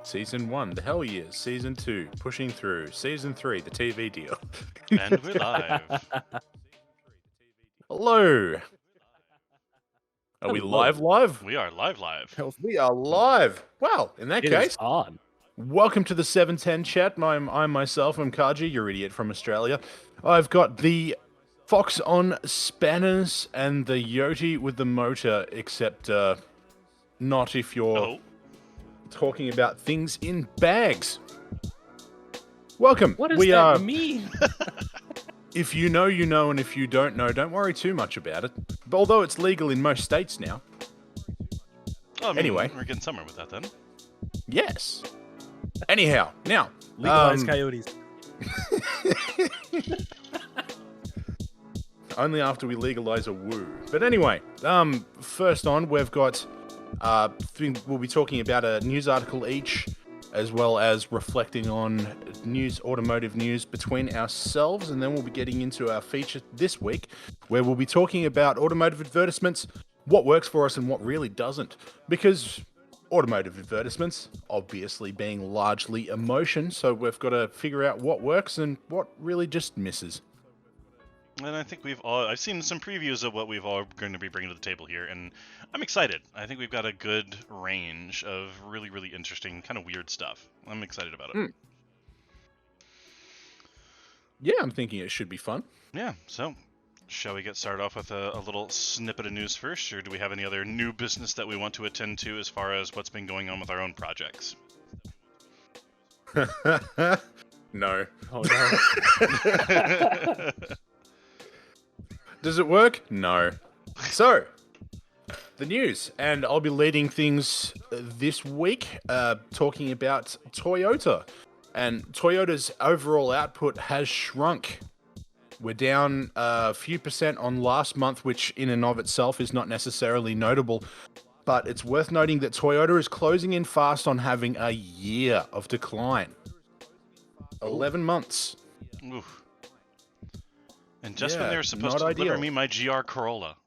Season 1, the hell years. Season 2, pushing through. Season 3, the TV deal. And we're live. Hello. Are we live? We are live. We are live. Well, in that It case, is on. welcome to the 710 chat. I'm Kaji, your idiot from Australia. I've got the Fox on spanners and the Yotie with the motor, except not if you're talking about things in bags. Welcome. What does that mean? If you know, you know, and if you don't know, don't worry too much about it. Although it's legal in most states now. Anyway. We're getting somewhere with that then. Yes. Anyhow, now. Legalize coyotes. Only after we legalize a woo. But anyway, first on, we've got, we'll be talking about a news article each, as well as reflecting on automotive news between ourselves, and then we'll be getting into our feature this week, where we'll be talking about automotive advertisements, what works for us and what really doesn't. Because automotive advertisements, obviously being largely emotion, so we've got to figure out what works and what really just misses. And I think I've seen some previews of what we've all going to be bringing to the table here, and I'm excited. I think we've got a good range of really, really interesting, kind of weird stuff. I'm excited about it. Yeah, I'm thinking it should be fun. Yeah, so shall we get started off with a little snippet of news first, or do we have any other new business that we want to attend to as far as what's been going on with our own projects? No. Oh, no. Does it work? No. So, the news, and I'll be leading things this week, talking about Toyota. And Toyota's overall output has shrunk. We're down a few percent on last month, which in and of itself is not necessarily notable. But it's worth noting that Toyota is closing in fast on having a year of decline. 11 months. Oof. And just when they were supposed to deliver me my GR Corolla.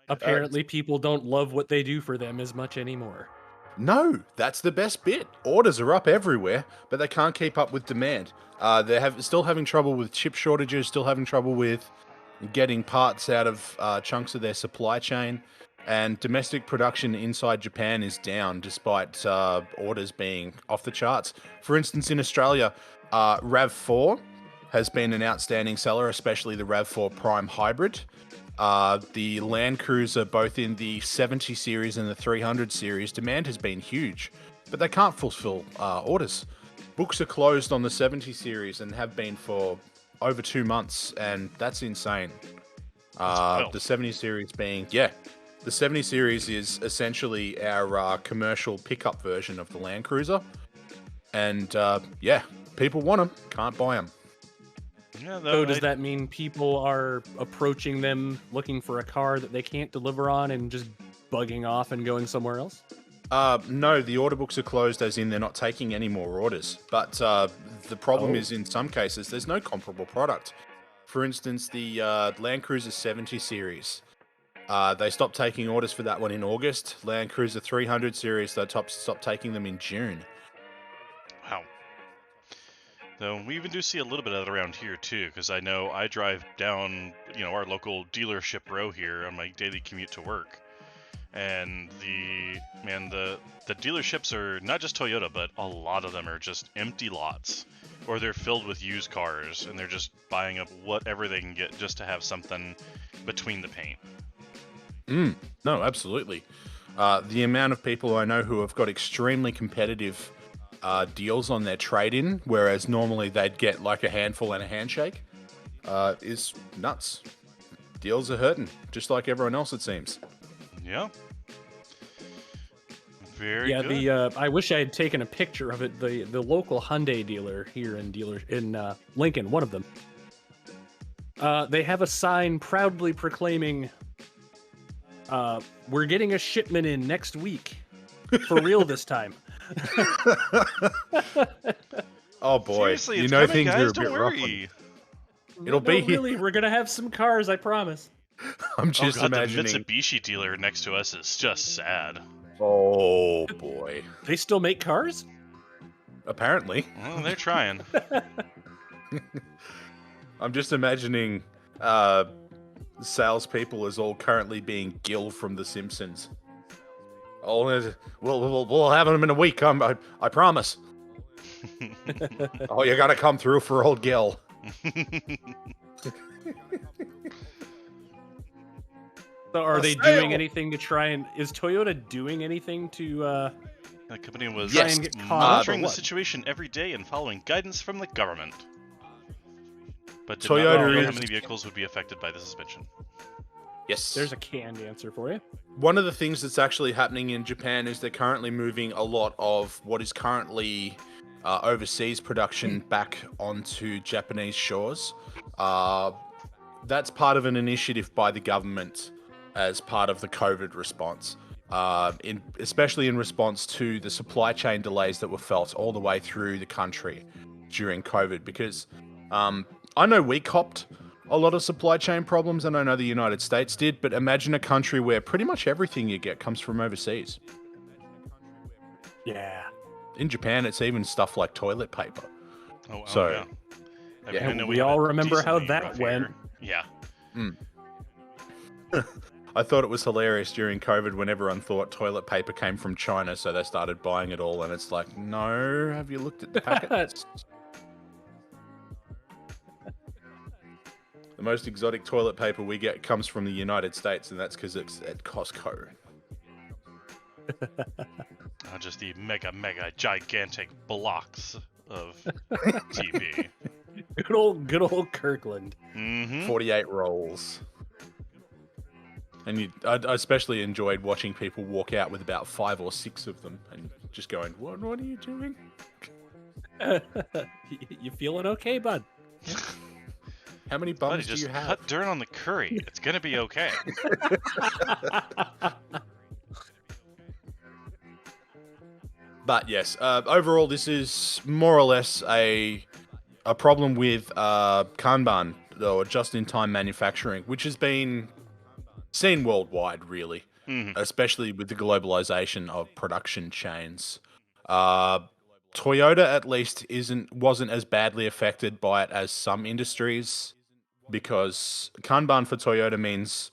Apparently, people don't love what they do for them as much anymore. No, that's the best bit. Orders are up everywhere, but they can't keep up with demand. They're still having trouble with chip shortages, still having trouble with getting parts out of chunks of their supply chain, and domestic production inside Japan is down despite orders being off the charts. For instance, in Australia, RAV4 has been an outstanding seller, especially the RAV4 Prime Hybrid. The Land Cruiser, both in the 70 series and the 300 series, demand has been huge, but they can't fulfill orders. Books are closed on the 70 series and have been for over 2 months, and that's insane. The 70 series being, the 70 series is essentially our commercial pickup version of the Land Cruiser, and people want them, can't buy them. Yeah, so does that mean people are approaching them looking for a car that they can't deliver on and just bugging off and going somewhere else? No, the order books are closed, as in they're not taking any more orders. But the problem is, in some cases, there's no comparable product. For instance, the Land Cruiser 70 series. They stopped taking orders for that one in August. Land Cruiser 300 series, they stopped taking them in June. Wow. Though we even do see a little bit of it around here too, because I know I drive down, our local dealership row here on my daily commute to work, and the dealerships are not just Toyota, but a lot of them are just empty lots, or they're filled with used cars, and they're just buying up whatever they can get just to have something between the paint. No, absolutely. The amount of people I know who have got extremely competitive deals on their trade-in, whereas normally they'd get like a handful and a handshake, is nuts. Deals are hurting, just like everyone else, it seems. Yeah. Very good. Yeah, I wish I had taken a picture of it. The local Hyundai dealer here in Lincoln, one of them, they have a sign proudly proclaiming, "We're getting a shipment in next week, for real this time." Oh boy, seriously, things guys, are a don't bit worry. rough. It'll be here. Really, we're gonna have some cars, I promise. I'm just imagining the Mitsubishi dealer next to us is just sad. Oh boy. They still make cars? Apparently. Well, they're trying. I'm just imagining salespeople as all currently being Gil from The Simpsons. Oh, we'll have them in a week. I promise. Oh, you gotta come through for old Gil. So are A they sale! doing anything to try and... Is Toyota doing anything to... The company was Try and get caught up, or monitoring the what? situation every day and following guidance from the government. But did Toyota not reveal how is- many vehicles would be affected by the suspension. Yes. There's a canned answer for you. One of the things that's actually happening in Japan is they're currently moving a lot of what is currently overseas production back onto Japanese shores. That's part of an initiative by the government as part of the COVID response, especially in response to the supply chain delays that were felt all the way through the country during COVID. Because I know we copped a lot of supply chain problems, and I know the United States did, but imagine a country where pretty much everything you get comes from overseas. Yeah. In Japan, it's even stuff like toilet paper. Oh, So, yeah. I mean, yeah. I know We have all it remember how decently that rough went. here. Yeah. I thought it was hilarious during COVID when everyone thought toilet paper came from China, so they started buying it all, and it's like, no, have you looked at the packets? The most exotic toilet paper we get comes from the United States, and that's because it's at Costco. Just the mega gigantic blocks of TV. Good old Kirkland. Mm-hmm. 48 rolls. And I especially enjoyed watching people walk out with about 5 or 6 of them and just going, what are you doing? You feeling okay, bud? How many Buddy, bums do just you have? cut dirt on the curry. It's gonna be okay. But yes, overall, this is more or less a problem with Kanban, or just-in-time manufacturing, which has been seen worldwide, really, Mhm. especially with the globalization of production chains. Toyota, at least, wasn't as badly affected by it as some industries, because Kanban for Toyota means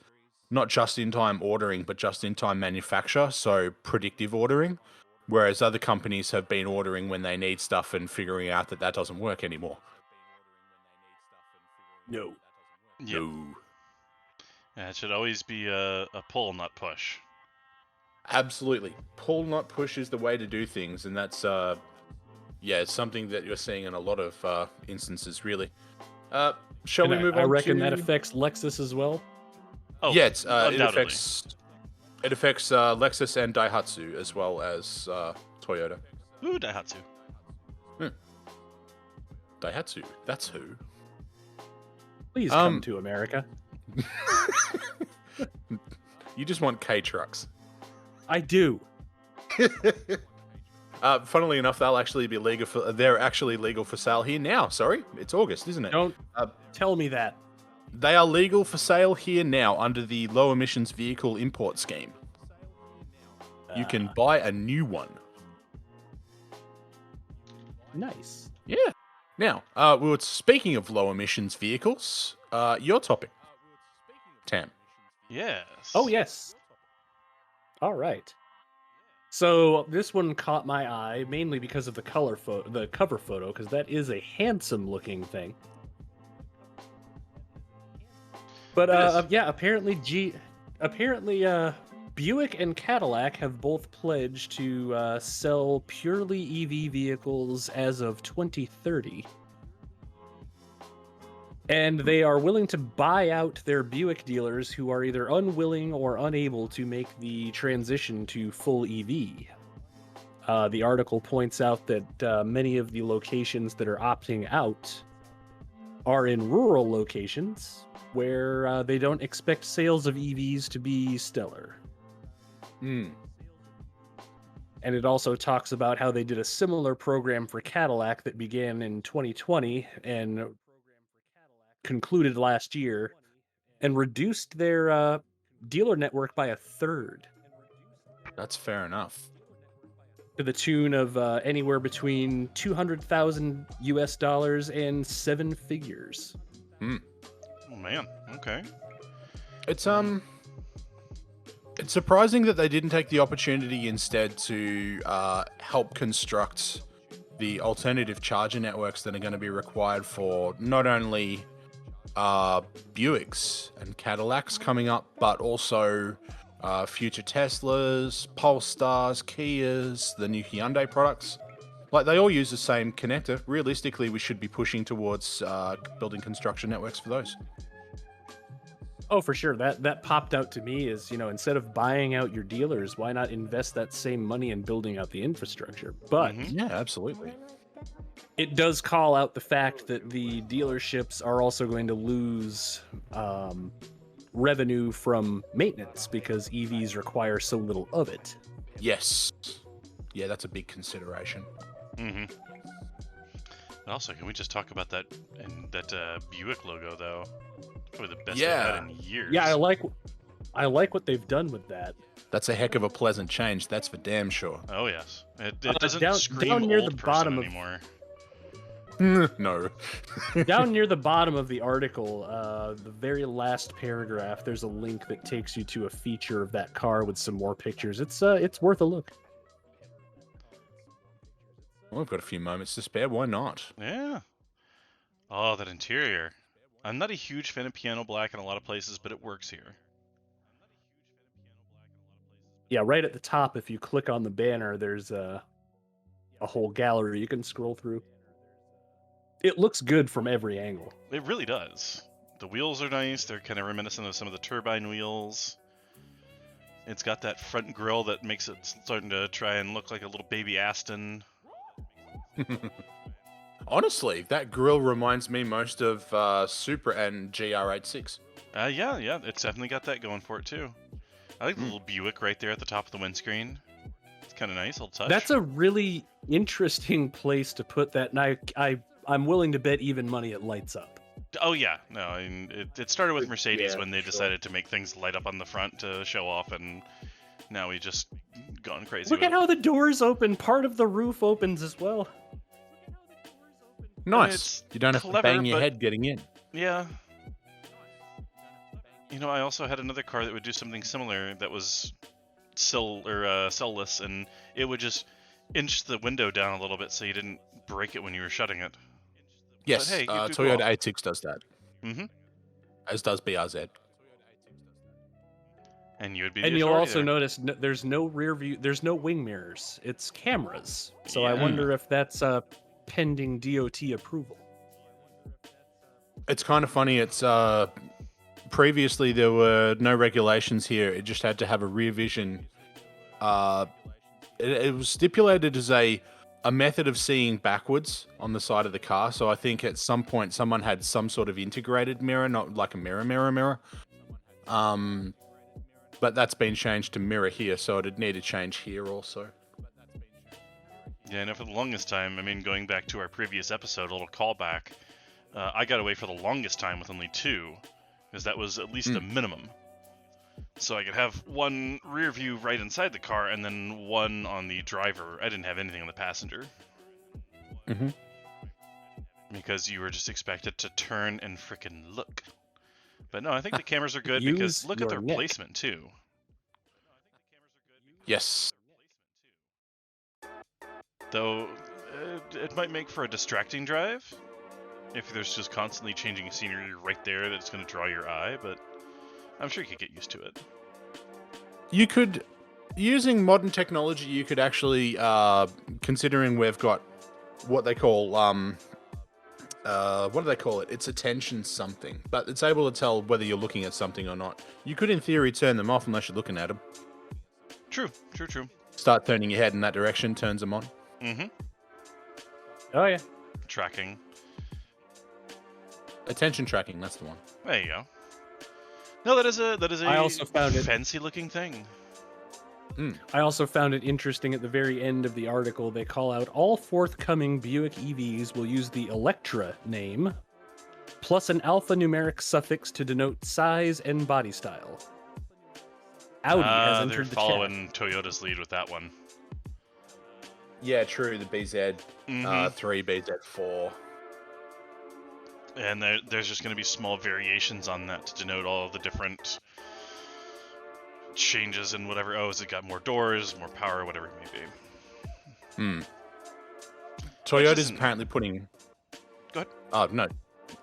not just-in-time ordering, but just-in-time manufacture, so predictive ordering. Whereas other companies have been ordering when they need stuff and figuring out that that doesn't work anymore. No. Yep. No. Yeah, it should always be a pull, not push. Absolutely. Pull, not push is the way to do things, and that's, it's something that you're seeing in a lot of instances, really. Shall we move on I reckon to... that affects Lexus as well. Oh, yeah, it undoubtedly. affects Lexus and Daihatsu, as well as Toyota. Ooh, Daihatsu. Daihatsu, that's who. Please come to America. You just want K-trucks. I do. Funnily enough, they're actually legal for sale here now. Sorry, it's August, isn't it? Don't tell me that. They are legal for sale here now under the Low Emissions Vehicle Import Scheme. You can buy a new one. Nice. Yeah. Now, we were speaking of low emissions vehicles. Your topic, Tam. Yes. Oh, yes. All right. So this one caught my eye mainly because of the cover photo, because that is a handsome-looking thing. But yeah, apparently Buick and Cadillac have both pledged to sell purely EV vehicles as of 2030. And they are willing to buy out their Buick dealers who are either unwilling or unable to make the transition to full EV. The article points out that many of the locations that are opting out are in rural locations where they don't expect sales of EVs to be stellar. And it also talks about how they did a similar program for Cadillac that began in 2020 and concluded last year and reduced their dealer network by a third. That's fair enough. to the tune of anywhere between 200,000 US dollars and 7 figures. Oh man, okay. It's it's surprising that they didn't take the opportunity instead to help construct the alternative charger networks that are going to be required for not only Buicks and Cadillacs coming up, but also future Teslas, Polestars, Kias, the new Hyundai products. Like, they all use the same connector. Realistically, we should be pushing towards building construction networks for those. Oh, for sure. That popped out to me is, instead of buying out your dealers, why not invest that same money in building out the infrastructure? But Yeah, absolutely. it does call out the fact that the dealerships are also going to lose revenue from maintenance because EVs require so little of it. Yes. Yeah, that's a big consideration. Mm-hmm. Also, can we just talk about that Buick logo though? Probably the best they've had in years. Yeah, I like what they've done with that. That's a heck of a pleasant change. That's for damn sure. Oh yes, it doesn't scream down near old the person bottom anymore. No. Down near the bottom of the article, the very last paragraph, there's a link that takes you to a feature of that car with some more pictures. It's worth a look. Well, we've got a few moments to spare. Why not? Yeah. Oh, that interior. I'm not a huge fan of piano black in a lot of places, but it works here. Yeah, right at the top, if you click on the banner, there's a whole gallery you can scroll through. It looks good from every angle. It really does. The wheels are nice. They're kind of reminiscent of some of the turbine wheels. It's got that front grille that makes it starting to try and look like a little baby Aston. Honestly, that grille reminds me most of Supra and GR86. Yeah, it's definitely got that going for it too. I like the little Buick right there at the top of the windscreen. It's kind of nice, little touch. That's a really interesting place to put that, and I'm willing to bet even money it lights up. Oh yeah, no, I mean, it started with Mercedes Yeah, when they sure. decided to make things light up on the front to show off, and now we just gone crazy. Look with at how the doors open. Part of the roof opens as well. Nice. It's You don't have clever, to bang your but- head getting in. Yeah. I also had another car that would do something similar that was cellless, and it would just inch the window down a little bit so you didn't break it when you were shutting it. Yes, hey, you do Toyota cool. A6 does that. Mm-hmm. As does BRZ. And you would be. And the you'll authority also there. notice there's no rear view, there's no wing mirrors. It's cameras. So I Yeah. wonder if that's pending DOT approval. It's kind of funny. It's previously there were no regulations here. It just had to have a rear vision. It was stipulated as a method of seeing backwards on the side of the car. So I think at some point someone had some sort of integrated mirror, not like a mirror. But that's been changed to mirror here, so it'd need to change here also. Yeah, no, for the longest time, I mean, going back to our previous episode, a little callback, I got away for the longest time with only 2, because that was at least a minimum. So I could have one rear view right inside the car, and then one on the driver. I didn't have anything on the passenger. Mm-hmm. Because you were just expected to turn and frickin' look. But no, I think the cameras are good because Use look at your their neck. placement, too. Yes. Though, it might make for a distracting drive if there's just constantly changing scenery right there that's going to draw your eye, but I'm sure you could get used to it. You could, using modern technology, you could actually, considering we've got what they call, what do they call it? It's attention something, but it's able to tell whether you're looking at something or not. You could, in theory, turn them off unless you're looking at them. True. Start turning your head in that direction, turns them on. Mm-hmm. Oh yeah. Tracking. Attention tracking, that's the one. There you go. No, that is a I also found it- fancy-looking thing. I also found it interesting at the very end of the article, they call out all forthcoming Buick EVs will use the Electra name, plus an alphanumeric suffix to denote size and body style. Audi has They're entered the following Toyota's lead with that one. Yeah, true. The BZ3, Mhm. BZ4. And there's just going to be small variations on that to denote all of the different changes and whatever. Oh, has it got more doors, more power, whatever it may be. Toyota's isn't- apparently putting... Go ahead. Oh, no.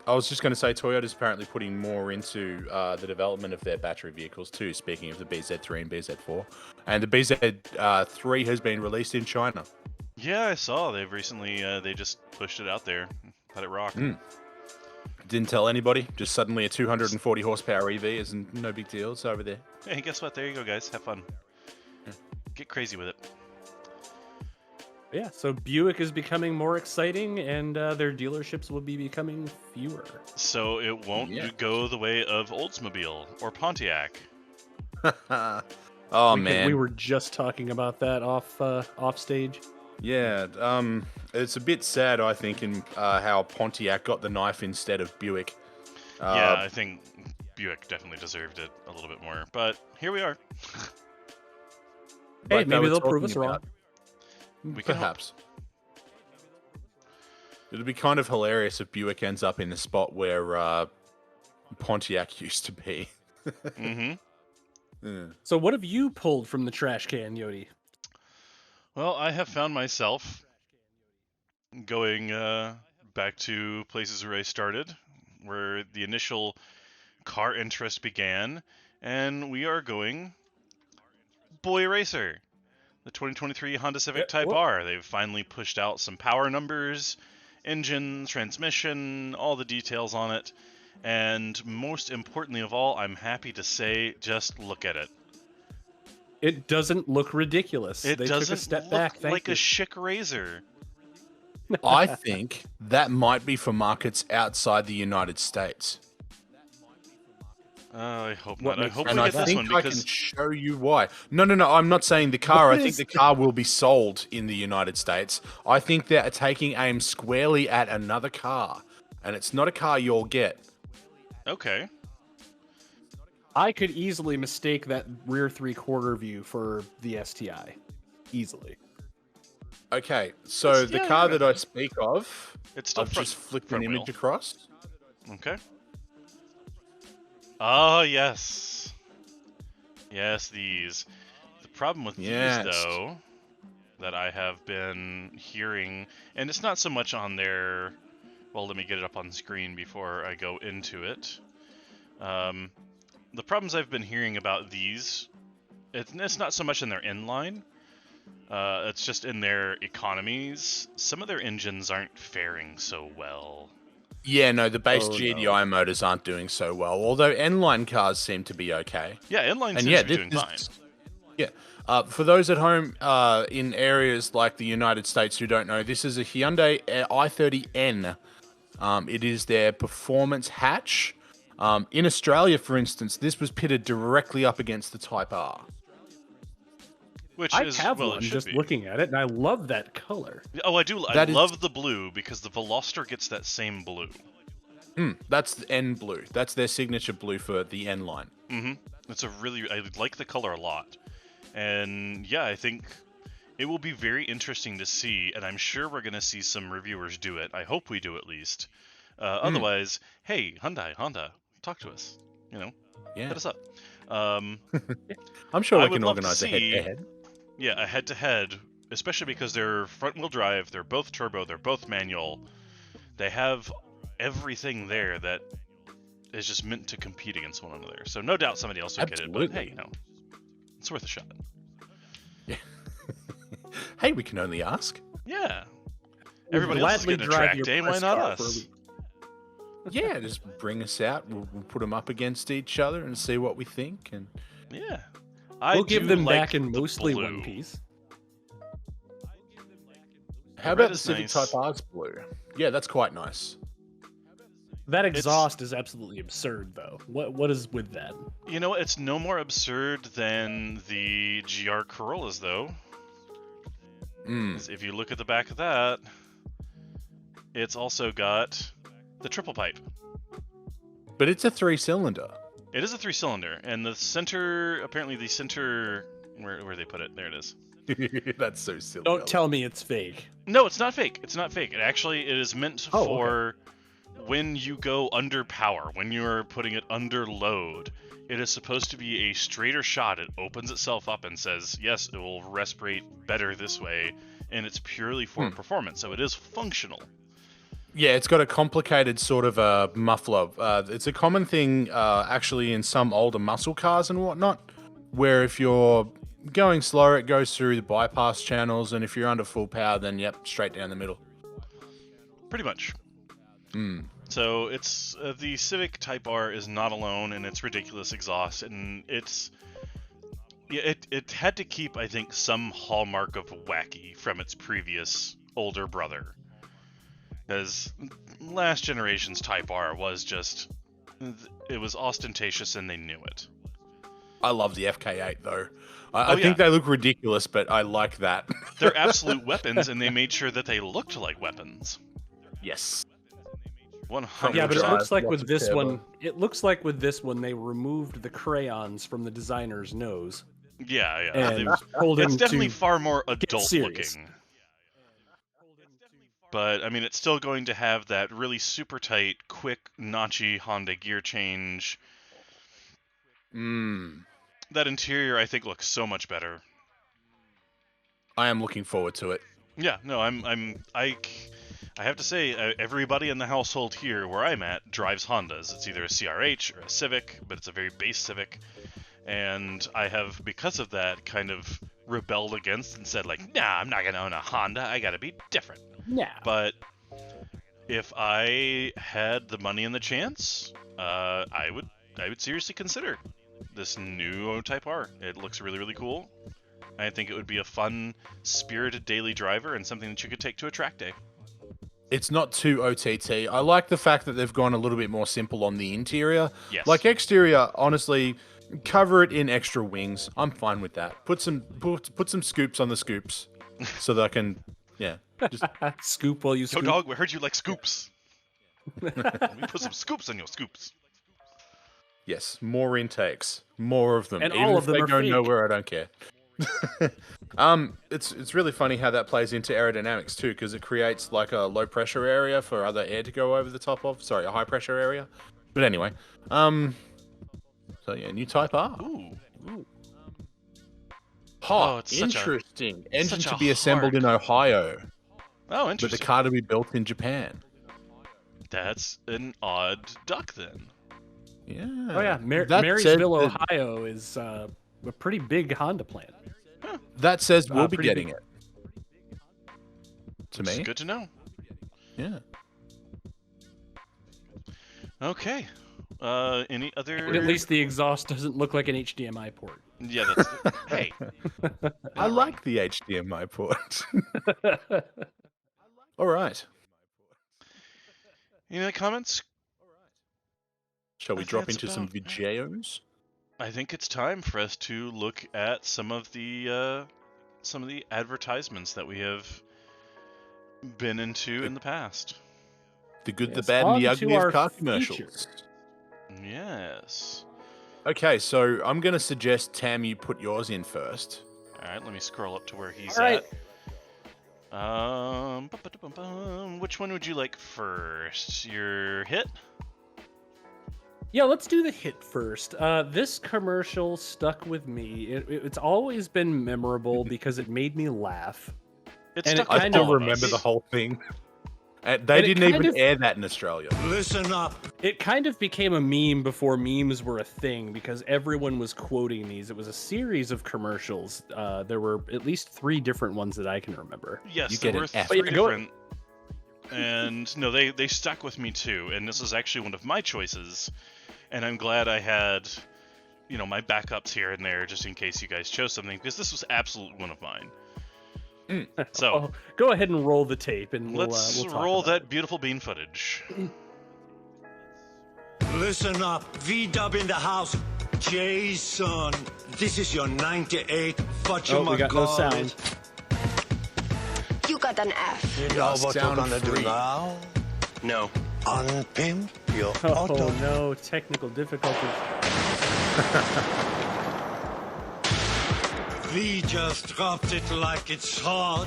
I was just going to say Toyota's apparently putting more into the development of their battery vehicles too, speaking of the BZ3 and BZ4. And the BZ3 has been released in China. Yeah, I saw they've recently they just pushed it out there, let it rock. Didn't tell anybody. Just suddenly a 240 horsepower EV is no big deal. It's over there. Hey, guess what? There you go, guys. Have fun. Get crazy with it. Yeah, so Buick is becoming more exciting, and their dealerships will be becoming fewer. So it won't go the way of Oldsmobile or Pontiac. Man. We were just talking about that off stage. Yeah, it's a bit sad, I think, in how Pontiac got the knife instead of Buick. Yeah, I think Buick definitely deserved it a little bit more, but here we are. Hey, maybe they'll prove us wrong. Perhaps. It'll be kind of hilarious if Buick ends up in the spot where Pontiac used to be. So what have you pulled from the trash can, Yotie? Well, I have found myself going back to places where I started, where the initial car interest began, and we are going Boy Racer, the 2023 Honda Civic Type R. They've finally pushed out some power numbers, engine, transmission, all the details on it, and most importantly of all, I'm happy to say, just look at it. It doesn't look ridiculous. It they doesn't took a step look back. like a chic Razor. I think that might be for markets outside the United States. I hope not. I hope we And get I this think one I because can show you why. No, I'm not saying the car. I think the car will be sold in the United States. I think they're taking aim squarely at another car, and it's not a car you'll get. Okay. I could easily mistake that rear three-quarter view for the STI. Easily. Okay, so the car that I speak of, it's still I've just flipped an image wheel. across. Okay. Oh, yes. Yes, these. The problem with these, though, that I have been hearing, and it's not so much on their... Well, let me get it up on screen before I go into it. The problems I've been hearing about these, it's not so much in their inline, it's just in their economies. Some of their engines aren't faring so well. Yeah, no, the base GDI motors aren't doing so well, although N-line cars seem to be okay. Yeah, N-line seems to be doing fine. Yeah. For those at home in areas like the United States who don't know, this is a Hyundai i30N. It is their performance hatch. In Australia, for instance, this was pitted directly up against the Type R. Which I is, have well, one it should just be. looking at it, and I love that color. Oh, I do. I love the blue because the Veloster gets that same blue. That's the N blue. That's their signature blue for the N line. It's a really... I like the color a lot. And yeah, I think it will be very interesting to see, and I'm sure we're going to see some reviewers do it. I hope we do at least. Otherwise, hey, Honda, talk to us. Hit us up. I'm sure we can love to organize a head-to-head. Yeah, a head-to-head, especially because they're front-wheel drive, they're both turbo, they're both manual. They have everything there that is just meant to compete against one another. So no doubt somebody else will get it, but hey, it's worth a shot. Yeah. Hey, we can only ask. Yeah. Everybody else is getting a track day, why not us? Yeah, just bring us out. We'll put them up against each other and see what we think. And yeah, we'll give them like back in mostly one piece. How about the Civic Type R's blue? Yeah, that's quite nice. That exhaust is absolutely absurd, though. What is with that? It's no more absurd than the GR Corollas, though. If you look at the back of that, it's also got the triple pipe. But it's a 3-cylinder. It is a 3-cylinder, and the center, apparently the center, where they put it, there it is. That's so silly. Don't tell me it's fake. No, it's not fake. It's not fake. It is meant Oh, for when you go under power, when you're putting it under load. It is supposed to be a straighter shot. It opens itself up and says, yes, it will respirate better this way, and it's purely for performance, so it is functional. Yeah, it's got a complicated sort of a muffler. It's a common thing actually in some older muscle cars and whatnot, where if you're going slower, it goes through the bypass channels, and if you're under full power, then yep, straight down the middle. Pretty much. So it's the Civic Type R is not alone in its ridiculous exhaust, and it had to keep, I think, some hallmark of wacky from its previous older brother. Because last generation's Type R was just, it was ostentatious and they knew it. I love the FK8 though. I think they look ridiculous, but I like that. They're absolute weapons, and they made sure that they looked like weapons. Yes. 100%. Yeah, but it looks like Lots with of this turbo. one, they removed the crayons from the designer's nose Yeah. and told him It's definitely to. far more adult serious. looking. But, I mean, it's still going to have that really super tight, quick, notchy Honda gear change. That interior, I think, looks so much better. I am looking forward to it. Yeah, no, I have to say, everybody in the household here where I'm at drives Hondas. It's either a CRH or a Civic, but it's a very base Civic. And I have, because of that, kind of rebelled against and said, like, nah, I'm not going to own a Honda. I got to be different. Yeah. But if I had the money and the chance, I would seriously consider this new Type R. It looks really, really cool. I think it would be a fun, spirited daily driver and something that you could take to a track day. It's not too OTT. I like the fact that they've gone a little bit more simple on the interior. Yes. Like exterior, honestly, cover it in extra wings. I'm fine with that. Put some scoops on the scoops so that I can, just Scoop while you Yo, scoop. dog, we heard you like scoops. Let me put some scoops on your scoops. yes, more intakes, more of them. And Even all if of them they are go fake. nowhere, I don't care. It's really funny how that plays into aerodynamics too, because it creates like a low pressure area for other air to go over the top of. Sorry, a high pressure area. But anyway, so yeah, new Type R. Ooh. Hot, it's such a- interesting. Engine such to a be assembled in hard- Ohio, Oh, but the interesting. car to be built in Japan. That's an odd duck then. Yeah. Oh yeah, That Marysville, said- Ohio is a pretty big Honda plant. That says we'll be pretty getting big. it. To It's me, good to know. yeah. Okay. Any other? And at least the exhaust doesn't look like an HDMI port. Yeah, that's. Hey. I like the HDMI port. All right. Any other comments? Shall we I think drop that's into some about it. videos? I think it's time for us to look at some of the advertisements that we have been into in the past. The good, the Yes, bad, and the on to ugly our of car commercials. features. Yes. Okay, so I'm going to suggest, Tam, you put yours in first. All right, let me scroll up to where he's All right. at. Which one would you like first? Your hit? Yeah, let's do the hit first. This commercial stuck with me. It's always been memorable because it made me laugh. It And stuck it with I kind still all of remember us. the whole thing. They And it didn't kind even of- air that in Australia. Listen up. It kind of became a meme before memes were a thing because everyone was quoting these. It was a series of commercials. There were at least 3 different ones that I can remember. Yes, You there get were an F. 3 But yeah, go- different. And no, they stuck with me too. And this was actually one of my choices. And I'm glad I had, my backups here and there just in case you guys chose something, because this was absolutely one of mine. So Oh, go ahead and roll the tape, and let's we'll talk roll about that beautiful bean footage. Listen up. V-Dub in the house. Jason, this is your 98 fudge. Oh, we got no sound. You got an F. You know what you're Sound gonna do free. now? No. Unpimp your Oh auto. no, technical difficulties. We just dropped it like it's hot.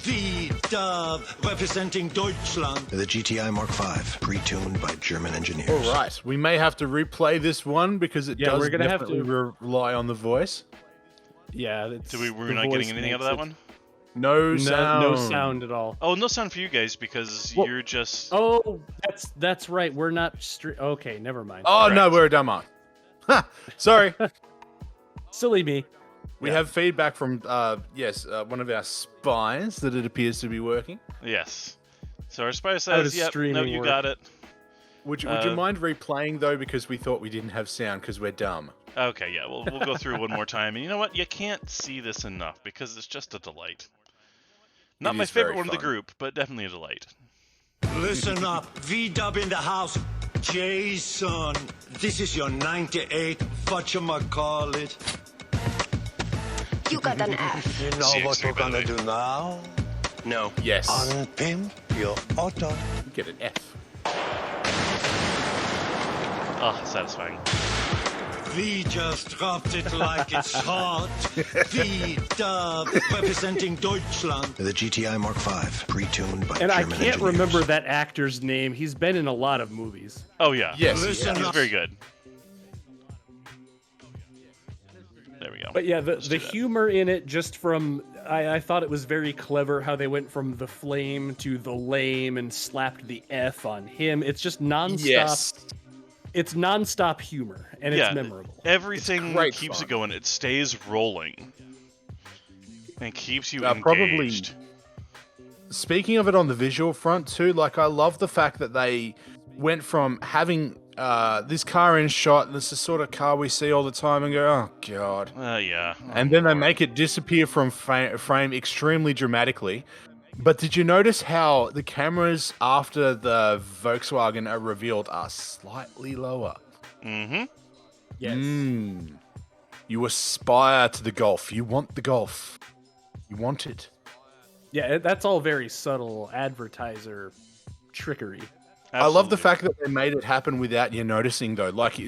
V-Dub, representing Deutschland. The GTI Mark V, pre-tuned by German engineers. All right, we may have to replay this one because it does we're gonna have definitely rely on the voice. Yeah, We're the not getting voice anything out of makes that it- one? No sound. No sound at all. Oh, no sound for you guys because Well- you're just... Oh, that's right. We're not okay, never mind. Oh no, Correct. we're a dumb mark. Ha! Sorry. Silly me. We have feedback from one of our spies that it appears to be working. Yes. So our spy Out says, of yep, no, streaming you work. got it. Would you mind replaying though, because we thought we didn't have sound because we're dumb. Okay, yeah, we'll go through one more time. And you know what? You can't see this enough because it's just a delight. Not It my is very favorite one of the fun. group, but definitely a delight. Listen up, V-Dub in the house. Jason, this is your 98, whatchamacallit. You got an F. You know CX3, what we're by the gonna way. do now? No. Yes. Unpimp your auto. Get an F. Ah, satisfying. We just dropped it like it's hot. V-Dub, representing Deutschland. The GTI Mark V, pre-tuned by And I German can't engineers. remember that actor's name. He's been in a lot of movies. Oh, yeah. Yes. Listen He's up. very good. There we go. But yeah, the Let's do that. humor in it, just from I thought it was very clever how they went from the flame to the lame and slapped the F on him. It's just nonstop. Yes. It's nonstop humor, and Yeah, it's memorable. Everything great keeps fun. it going. It stays rolling. And keeps you Probably- engaged. Speaking of it on the visual front too, like I love the fact that they went from having this car in shot, this is the sort of car we see all the time, and go, oh god. Yeah. And then they make it disappear from frame extremely dramatically. But did you notice how the cameras after the Volkswagen are revealed are slightly lower? Mm-hmm. Yes. You aspire to the Golf. You want the Golf. You want it. Yeah, that's all very subtle advertiser trickery. I love the fact that they made it happen without you noticing, though. Like,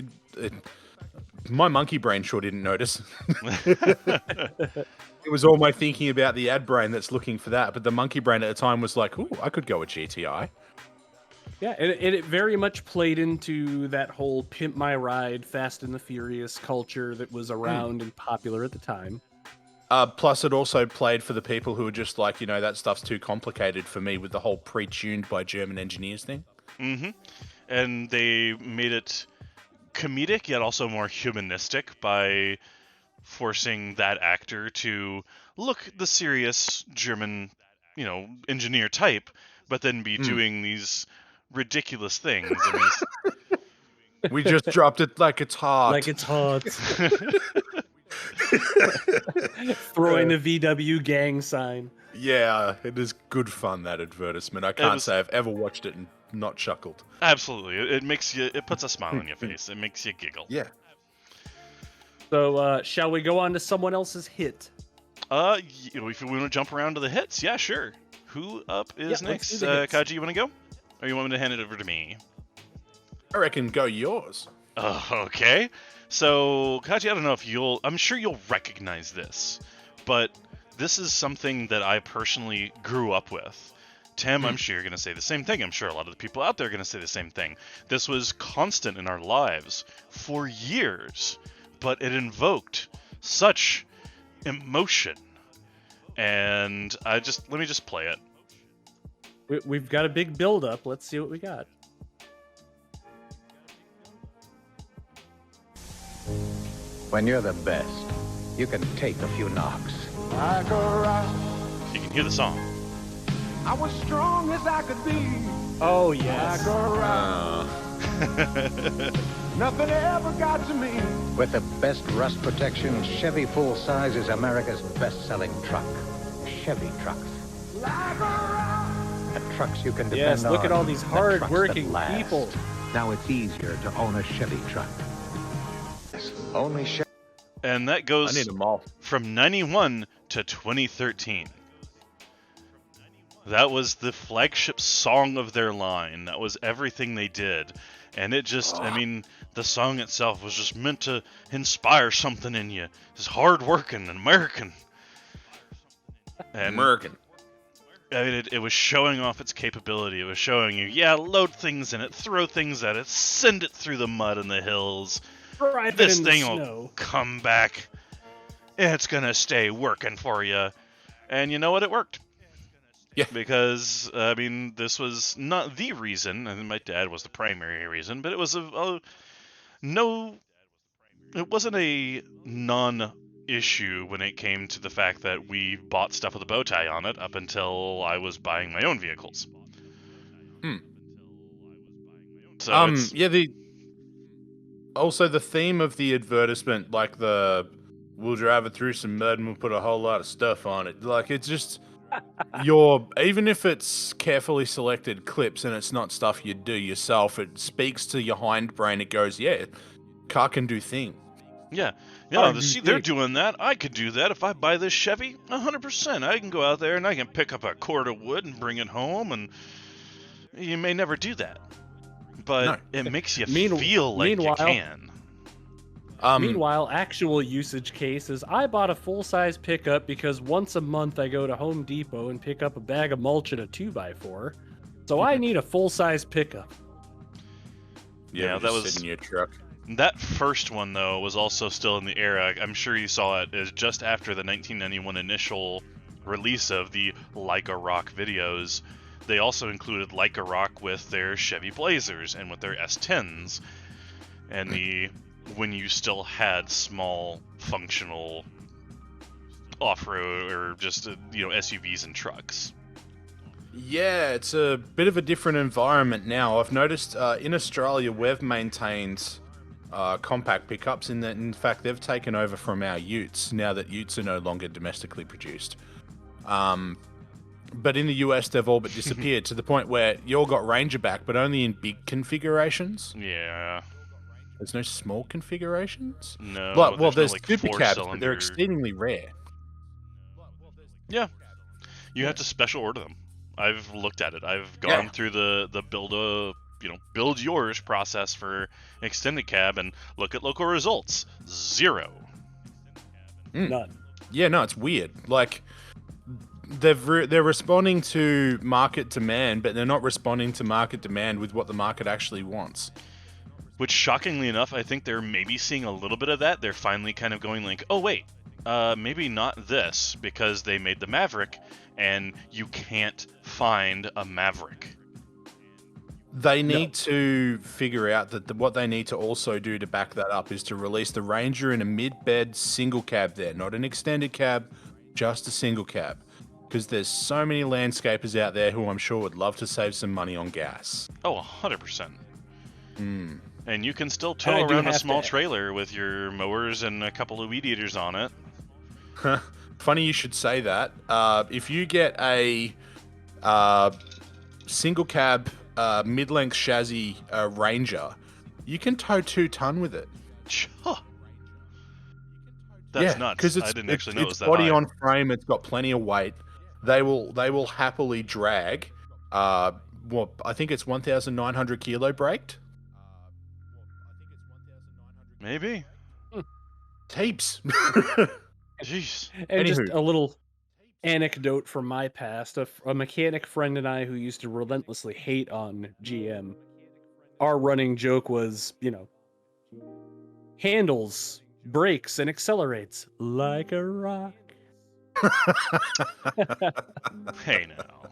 my monkey brain sure didn't notice. It was all my thinking about the ad brain that's looking for that. But the monkey brain at the time was like, ooh, I could go with GTI. Yeah, and it very much played into that whole Pimp My Ride, Fast and the Furious culture that was around and popular at the time. Plus, it also played for the people who were just like, that stuff's too complicated for me with the whole pre-tuned by German engineers thing. Mm-hmm. And they made it comedic, yet also more humanistic by forcing that actor to look the serious German, engineer type, but then be doing these ridiculous things. And these... We just dropped it like it's hot. Like it's hot. Throwing the VW gang sign. Yeah, it is good fun, that advertisement. I can't was- say I've ever watched it and not chuckled. Absolutely. It puts a smile on your face. It makes you giggle. Yeah. So, shall we go on to someone else's hit? If you want to jump around to the hits, yeah, sure. Who up is let's next? do the hits. Kaji, you want to go? Or you want me to hand it over to me? I reckon go yours. Okay. So, Kaji, I don't know if I'm sure you'll recognize this, but this is something that I personally grew up with. Tim, I'm sure you're going to say the same thing. I'm sure a lot of the people out there are going to say the same thing. This was constant in our lives for years, but it invoked such emotion. And let me just play it. We've got a big build-up. Let's see what we got. When you're the best, you can take a few knocks. You can hear the song. I was strong as I could be. Oh, yes. Nothing ever got to me. With the best rust protection, Chevy full size is America's best-selling truck. Chevy trucks. The trucks you can depend Yes, on. look at all these the trucks that hard-working last. people. Now it's easier to own a Chevy truck. Only Chevy. And that I goes need them all. from 91 to 2013. That was the flagship song of their line. That was everything they did. And it just, I memean, the song itself was just meant to inspire something in you. It's hard-working and American. And American. I mean, it was showing off its capability. It was showing you, yeah, load things in it, throw things at it, send it through the mud and the hills. Drive This it in the thing snow. will come back. It's gonna stay working for you. And you know what? It worked. Yeah. Because, I mean, this was not the reason, and my dad was the primary reason, but it was it wasn't a non-issue when it came to the fact that we bought stuff with a bow tie on it up until I was buying my own vehicles. So it's... Yeah, also the theme of the advertisement, like we'll drive it through some mud and we'll put a whole lot of stuff on it. Like, it's just even if it's carefully selected clips and it's not stuff you do yourself, it speaks to your hindbrain. It goes, yeah, car can do thing. Yeah, see, they're doing that. I could do that if I buy this Chevy. 100%. I can go out there and I can pick up a cord of wood and bring it home, and you may never do that. But it makes you feel like you can. Meanwhile, actual usage case is I bought a full-size pickup because once a month I go to Home Depot and pick up a bag of mulch and a 2x4. So I need a full-size pickup. Yeah, that was sitting in your truck. That first one, though, was also still in the era. I'm sure you saw it as just after the 1991 initial release of the Leica Rock videos. They also included Leica Rock with their Chevy Blazers and with their S10s, and when you still had small functional off-road or just SUVs and trucks. Yeah, it's a bit of a different environment now. I've noticed in Australia we've maintained compact pickups in fact they've taken over from our utes now that utes are no longer domestically produced. But in the US they've all but disappeared to the point where you all got Ranger back, but only in big configurations. Yeah. There's no small configurations? No. Well, there's no, like, super cabs, but four-cylinder... they're exceedingly rare. Yeah. You have to special order them. I've looked at it. I've gone through the build yours process for extended cab and look at local results. 0. None. Yeah, no, it's weird. Like, they're responding to market demand, but they're not responding to market demand with what the market actually wants. Which, shockingly enough, I think they're maybe seeing a little bit of that. They're finally kind of going like, oh wait, maybe not this, because they made the Maverick, and you can't find a Maverick. They need to figure out that what they need to also do to back that up is to release the Ranger in a mid-bed single cab there, not an extended cab, just a single cab. Because there's so many landscapers out there who I'm sure would love to save some money on gas. Oh, 100%. And you can still I tow do around a have small to- trailer with your mowers and a couple of weed eaters on it. Funny you should say that. If you get a single cab mid-length chassis Ranger, you can tow 2 ton with it. Huh. That's nuts. Because I didn't actually know it was that body high. on frame. It's got plenty of weight. They will happily drag. I think it's 1,900 kilo braked. Maybe. Heaps. Jeez. And just Anywho. a little anecdote from my past. A mechanic friend and I who used to relentlessly hate on GM, our running joke was, handles, brakes, and accelerates like a rock. Hey now.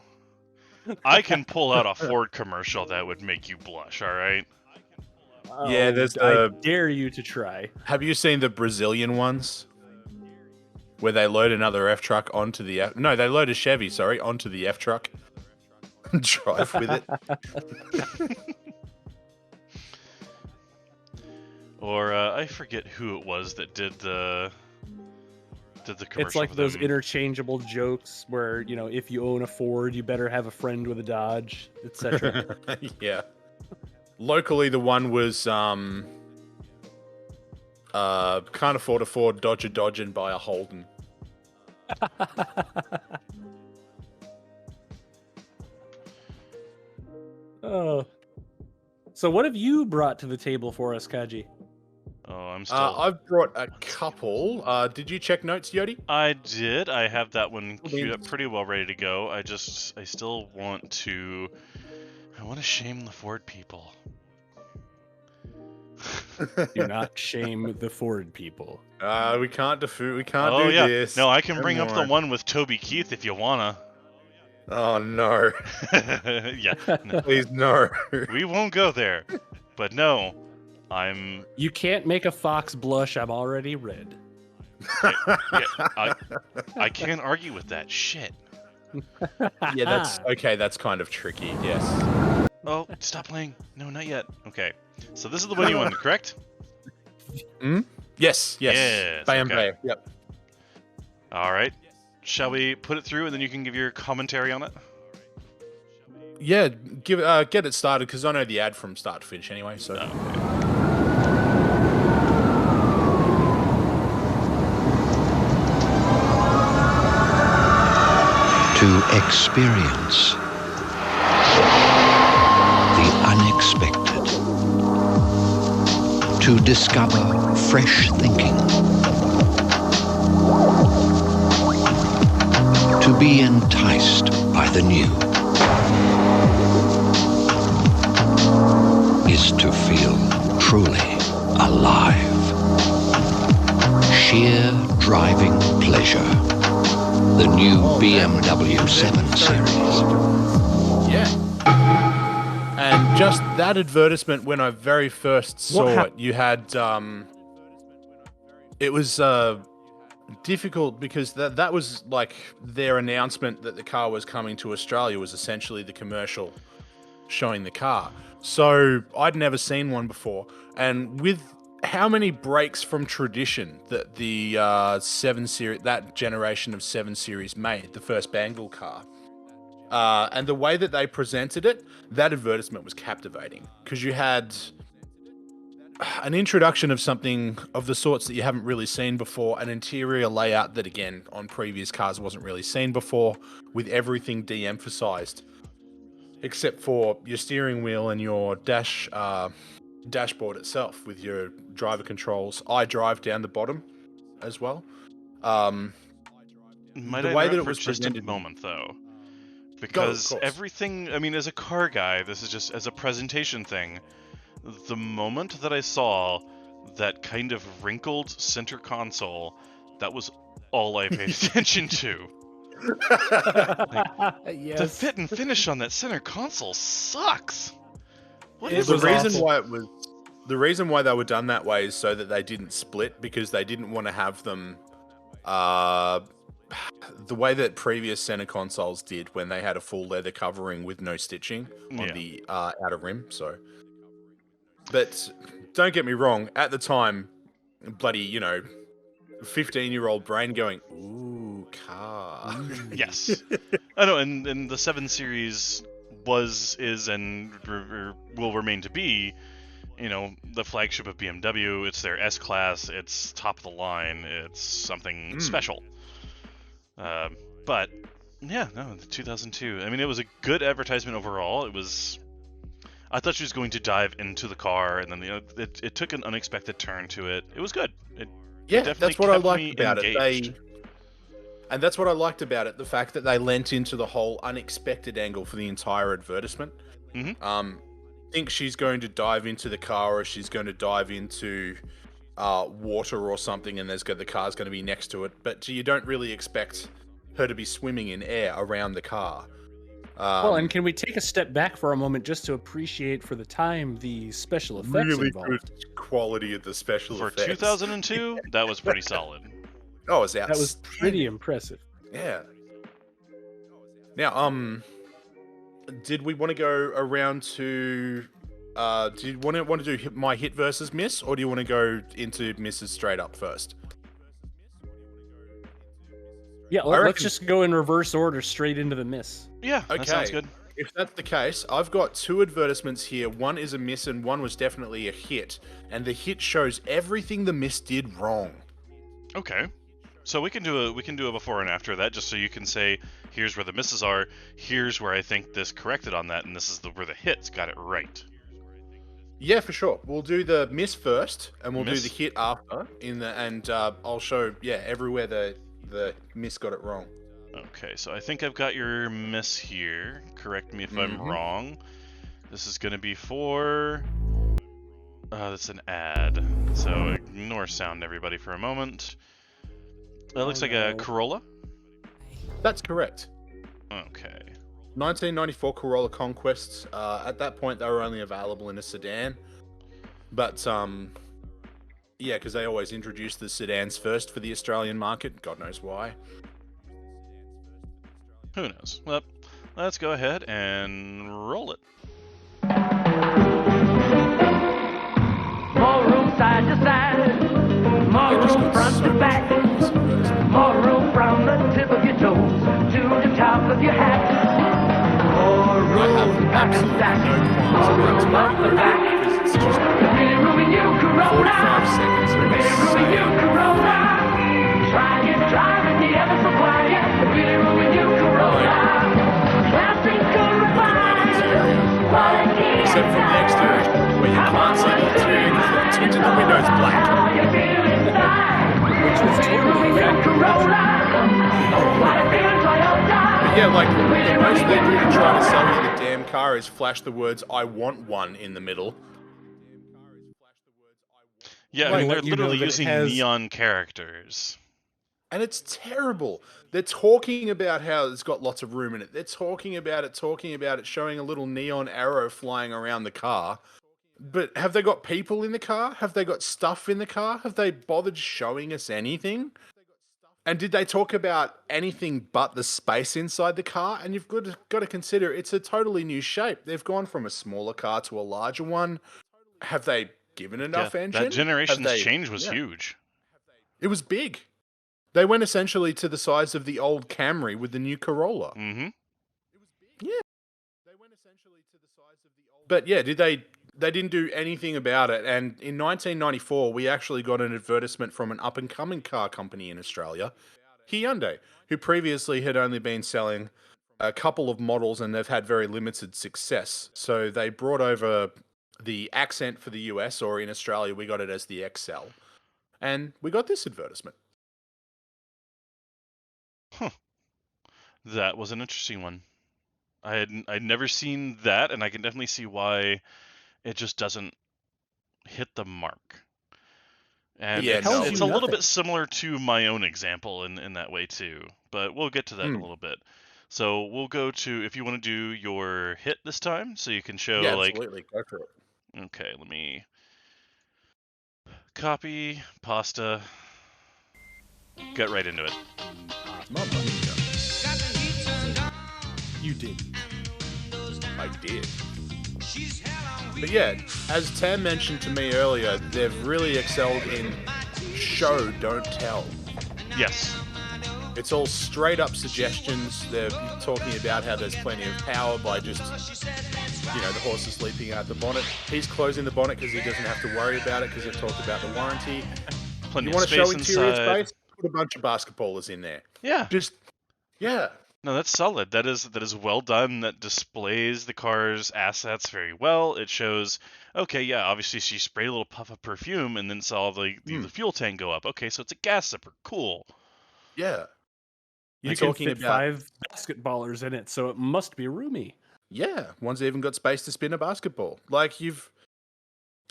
I can pull out a Ford commercial that would make you blush, alright? Yeah, there's I dare you to try. Have you seen the Brazilian ones? Where they load another F truck onto the No, they load a Chevy, onto the F truck. Drive with it. Or, I forget who it was that did the commercial. It's like for those them. interchangeable jokes where, if you own a Ford, you better have a friend with a Dodge, etc. Yeah. Locally, the one was can't afford a Ford, dodge a Dodge and buy a Holden. So what have you brought to the table for us, Kaji? Oh, I'm still. I've brought a couple. Did you check notes, Yotie? I did. I have that one Cool queued up beans. pretty well, ready to go. I still want to. I want to shame the Ford people. Do not shame the Ford people. We can't We can't Oh do yeah. this. No, I can bring Come up the on. one with Toby Keith if you wanna. Oh no! Yeah. No, Please no. we won't go there. But no, You can't make a fox blush. I'm already red. I can't argue with that shit. Yeah, that's okay. That's kind of tricky. Yes. Oh, stop playing. No, not yet. Okay. So this is the winning one, correct? Yes. Yes. Yes, Bam, okay. bam. Yep. All right. Shall we put it through and then you can give your commentary on it? Yeah. Get it started because I know the ad from start to finish anyway. So. To experience the unexpected. To discover fresh thinking. To be enticed by the new. Is to feel truly alive. Sheer driving pleasure. The new BMW 7 Series. Yeah. And just that advertisement, when I very first saw it, you had it was difficult because that was like their announcement that the car was coming to Australia was essentially the commercial showing the car. So I'd never seen one before, and with how many breaks from tradition that the 7 Series, that generation of 7 Series made, the first Bangle car, and the way that they presented it, that advertisement was captivating because you had an introduction of something of the sorts that you haven't really seen before, an interior layout that, again, on previous cars wasn't really seen before, with everything de-emphasized, except for your steering wheel and your dashboard itself with your driver controls. iDrive down the bottom as well. Might the I way that interrupt it for was just a presented, moment, though? Go, Because of course. everything, I mean, as a car guy, this is just as a presentation thing. The moment that I saw that kind of wrinkled center console, that was all I paid attention to. Yes. The fit and finish on that center console sucks. What It is the was reason awful. why it was the reason why they were done that way is so that they didn't split, because they didn't want to have them the way that previous center consoles did when they had a full leather covering with no stitching on the outer rim. So, but don't get me wrong, at the time, bloody 15-year-old brain going, ooh, car. Yes. I know, and the 7 Series is, and will remain to be, the flagship of BMW. It's their S-Class. It's top of the line. It's something special. But, yeah, no, 2002. I mean, it was a good advertisement overall. I thought she was going to dive into the car, and then it took an unexpected turn to it. It was good. Yeah, definitely that's what I kept liked me about engaged. it. And that's what I liked about it, the fact that they lent into the whole unexpected angle for the entire advertisement. Think she's going to dive into the car, or she's going to dive into water or something, and the car's going to be next to it. But you don't really expect her to be swimming in air around the car. Well, and can we take a step back for a moment just to appreciate for the time the special effects really involved? good quality of the special For effects. 2002, that was pretty solid. Oh, it's That was pretty impressive. Yeah. Now, did we want to go around to? Do you want to do my hit versus miss, or do you want to go into misses straight up first? Yeah, I let's reckon- just go in reverse order straight into the miss. Yeah, that sounds good. If that's the case, I've got two advertisements here. One is a miss, and one was definitely a hit. And the hit shows everything the miss did wrong. Okay. So we can do a before and after that, just so you can say, here's where the misses are, here's where I think this corrected on that, and this is where the hits got it right. Yeah, for sure. We'll do the miss first, and we'll do Miss? the hit after. I'll show everywhere the miss got it wrong. Okay, so I think I've got your miss here. Correct me if I'm wrong. This is gonna be for. That's an ad. So ignore sound, everybody, for a moment. That looks like a Corolla. That's correct. Okay. 1994 Corolla Conquests. At that point, they were only available in a sedan, but because they always introduced the sedans first for the Australian market. God knows why. Who knows? Well, let's go ahead and roll it. More room side to side, more room front to back, more room from the tip of your toes to the top of your hat. More room back and stack, more room up the back. Really rooming you, Corona. Really rooming you, Corona. Try it, driving the ever so quiet. Really rooming you, Corona. Classic refined, quality. Except from the exterior, where you can't see the interior because the tint of the window's black. Which was totally But yeah, like, the most they do to try to sell you the damn car is flash the words, "I want one," in the middle. Yeah, Like, I mean, they're let you know literally that it using has- neon characters. And it's terrible. They're talking about how it's got lots of room in it. They're talking about it, showing a little neon arrow flying around the car. But have they got people in the car? Have they got stuff in the car? Have they bothered showing us anything? And did they talk about anything but the space inside the car? And you've got to consider it's a totally new shape. They've gone from a smaller car to a larger one. Have they given enough engine? That generation's change was huge. It was big. They went essentially to the size of the old Camry with the new Corolla. Mm-hmm. Yeah. But yeah, they didn't do anything about it. And in 1994, we actually got an advertisement from an up-and-coming car company in Australia, Hyundai, who previously had only been selling a couple of models and they've had very limited success. So they brought over the Accent for the US, or in Australia, we got it as the XL. And we got this advertisement. Huh. That was an interesting one. I'd never seen that, and I can definitely see why it just doesn't hit the mark. And Yeah, it's a little bit similar to my own example in that way too, but we'll get to that in a little bit. So we'll go to, if you want to do your hit this time, so you can show absolutely. Go for it. Okay, let me copy, pasta, get right into it. You did. I did. But yeah, as Tam mentioned to me earlier, they've really excelled in show, don't tell. Yes. It's all straight up suggestions. They're talking about how there's plenty of power by just, the horse is sleeping out the bonnet. He's closing the bonnet because he doesn't have to worry about it because they've talked about the warranty. Plenty you want of to show space interior inside. space? Put a bunch of basketballers in there. Yeah. Yeah. No, that's solid. That is well done. That displays the car's assets very well. It shows, okay, yeah, obviously she sprayed a little puff of perfume and then saw the fuel tank go up. Okay, so it's a gas zipper. Cool. Yeah. You can fit 5 basketballers in it, so it must be roomy. Yeah, one's even got space to spin a basketball. Like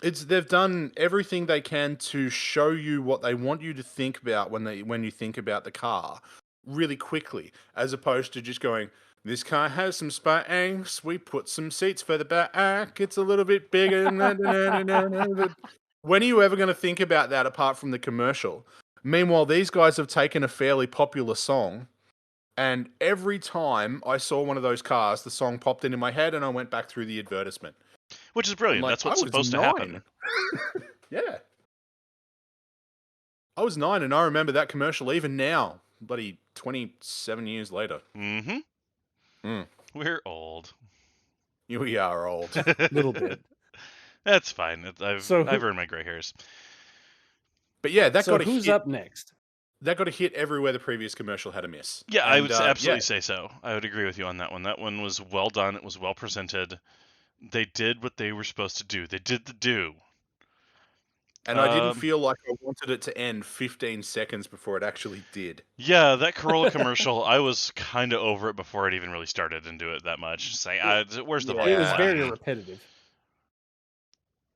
they've done everything they can to show you what they want you to think about when you think about the car really quickly, as opposed to just going, this car has some space, we put some seats for the back, it's a little bit bigger. When are you ever going to think about that apart from the commercial? Meanwhile, these guys have taken a fairly popular song, and every time I saw one of those cars, the song popped into my head and I went back through the advertisement. Which is brilliant. That's what's supposed to happen. Yeah. I was 9 and I remember that commercial even now, bloody 27 years later. Mm-hmm. We're old. We are old. A little bit. That's fine. I've earned my gray hairs. But yeah, who's up next? That got a hit everywhere the previous commercial had a miss. Yeah, I would absolutely say so. I would agree with you on that one. That one was well done. It was well presented. They did what they were supposed to do. They did the do. And I didn't feel like I wanted it to end 15 seconds before it actually did. Yeah, that Corolla commercial, I was kind of over it before it even really started into it that much. Just like, where's the It volume was very button? repetitive.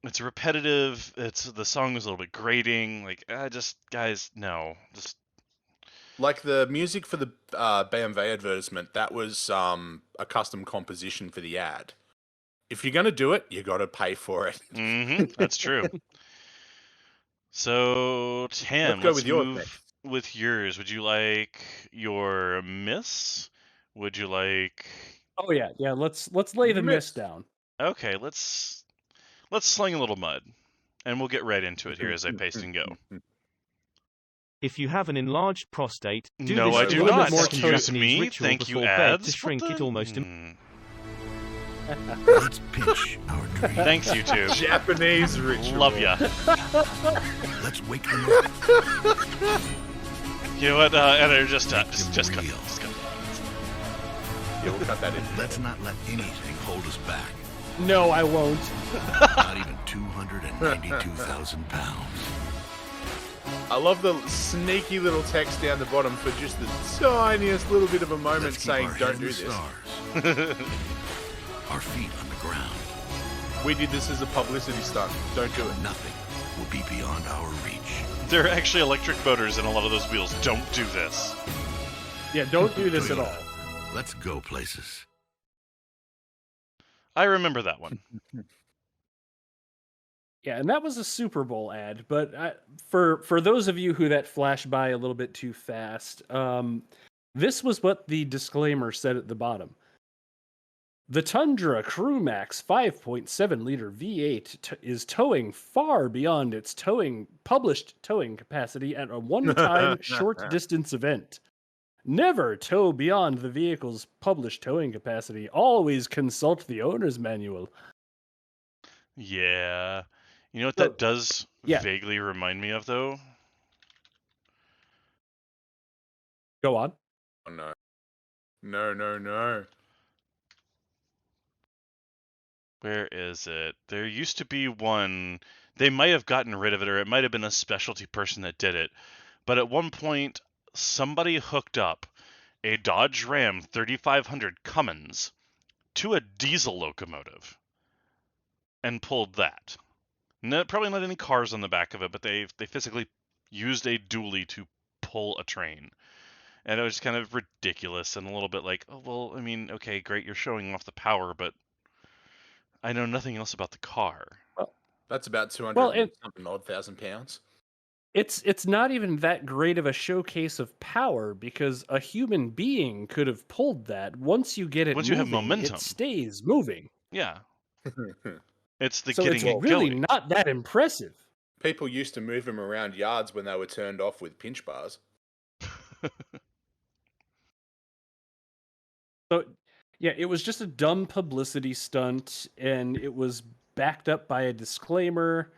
It's repetitive. The song is a little bit grating. Like, guys, no. Just Like the music for the BMW advertisement, that was a custom composition for the ad. If you're going to do it, you got to pay for it. that's true. So, Tam, Let's go with yours move next. with yours. Would you like your miss? Would you like? Oh yeah. Let's lay the miss down. Okay, let's sling a little mud, and we'll get right into it here as I paste and go. If you have an enlarged prostate, do No, this I to do a not. Japanese Excuse me. ritual Thank you, before bed ads. to shrink What it the- almost. Let's pinch our dream. Thanks, you two. Japanese ritual. Love ya. Let's wake them up. You know what? Editor, just cut. Make Just them cut. real. Just cut. Yeah, we'll cut that in. Let's not let anything hold us back. No, I won't. Not even 292,000 pounds. I love the sneaky little text down the bottom for just the tiniest little bit of a moment Let's keep saying, our head don't in do the this. stars. Our feet on the ground. We did this as a publicity stunt. Don't do it. Nothing will be beyond our reach. There are actually electric motors in a lot of those wheels. Don't do this. Yeah, don't do this at all. Let's go places. I remember that one. Yeah, and that was a Super Bowl ad. But for those of you who that flashed by a little bit too fast, this was what the disclaimer said at the bottom. The Tundra Crewmax 5.7 liter V8 is towing far beyond its published towing capacity at a one-time short distance event. Never tow beyond the vehicle's published towing capacity. Always consult the owner's manual. Yeah. You know what So- that does yeah. vaguely remind me of, though? Go on. Oh, no. No. Where is it? There used to be one. They might have gotten rid of it, or it might have been a specialty person that did it. But at one point, somebody hooked up a Dodge Ram 3500 Cummins to a diesel locomotive and pulled that. No, probably not any cars on the back of it, but they physically used a dually to pull a train. And it was kind of ridiculous and a little bit like, oh, well, I mean, okay, great, you're showing off the power, but I know nothing else about the car. That's about 200 Well, and something odd thousand pounds. It's not even that great of a showcase of power because a human being could have pulled that. Once you get it Once you have moving, momentum. it stays moving. Yeah. It's the So getting it's it really going. not that impressive. People used to move them around yards when they were turned off with pinch bars. So yeah, it was just a dumb publicity stunt and it was backed up by a disclaimer.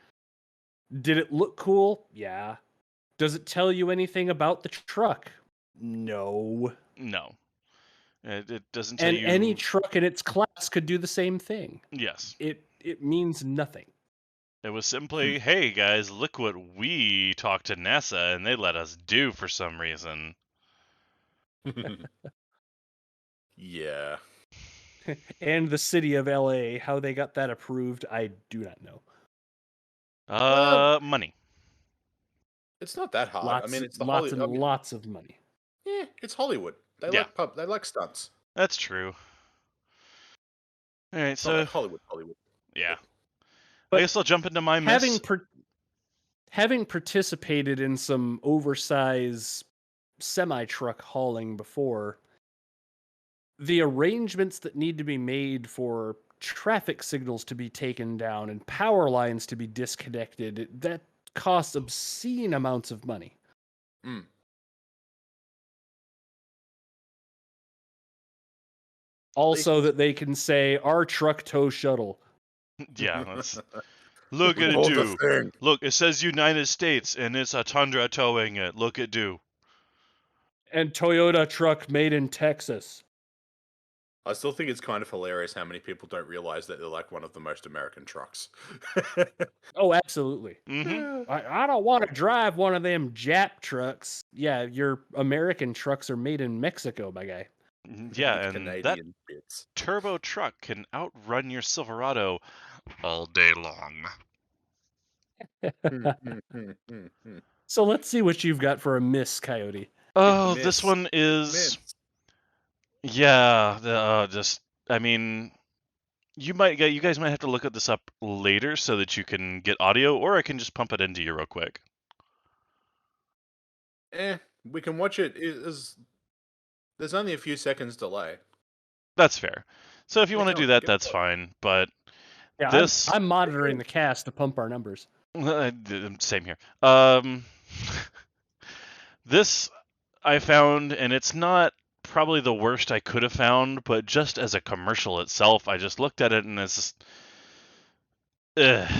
Did it look cool? Yeah. Does it tell you anything about the truck? No. No. It doesn't tell And you... any truck in its class could do the same thing. Yes. It means nothing. It was simply, hey guys, look what we talked to NASA and they let us do for some reason. Yeah. And the city of LA, how they got that approved, I do not know. Money. It's not that hard. Lots, I mean, it's the lots Hollywood. and lots of money. Yeah, it's Hollywood. They Yeah. they like stunts. That's true. All right, It's not so like Hollywood. yeah. But I guess I'll jump into my miss. Having participated in some oversized semi-truck hauling before, the arrangements that need to be made for traffic signals to be taken down and power lines to be disconnected, that costs obscene amounts of money. Mm. Also, that they can say our truck tow shuttle. Yeah, that's... Look at it Hold the do. thing. Look, it says United States and it's a Tundra towing it. Look at do. And Toyota truck made in Texas. I still think it's kind of hilarious how many people don't realize that they're like one of the most American trucks. Oh, absolutely. Mm-hmm. I don't want to drive one of them Jap trucks. Yeah, your American trucks are made in Mexico, my guy. Yeah, The and that Canadian bits. turbo truck can outrun your Silverado all day long. So let's see what you've got for a miss, Coyote. Oh, Miss. this one is Miss. yeah. Just I mean, you guys might have to look at this up later so that you can get audio, or I can just pump it into you real quick. We can watch it. There's only a few seconds delay. That's fair. So if you Yeah, want to go do on, that, get that's it. fine. But Yeah, this I'm monitoring the cast to pump our numbers. same here. This I found, and it's not probably the worst I could have found, but just as a commercial itself, I just looked at it and it's just, ugh.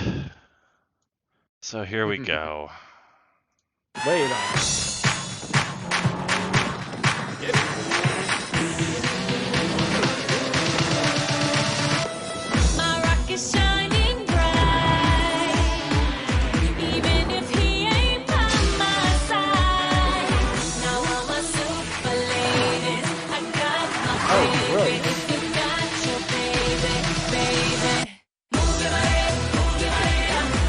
So here we go. Lay it on. My rock is shining bright, even if he ain't by my side. Now I'm a super lady. I got my baby. You got your baby, baby. Move your head,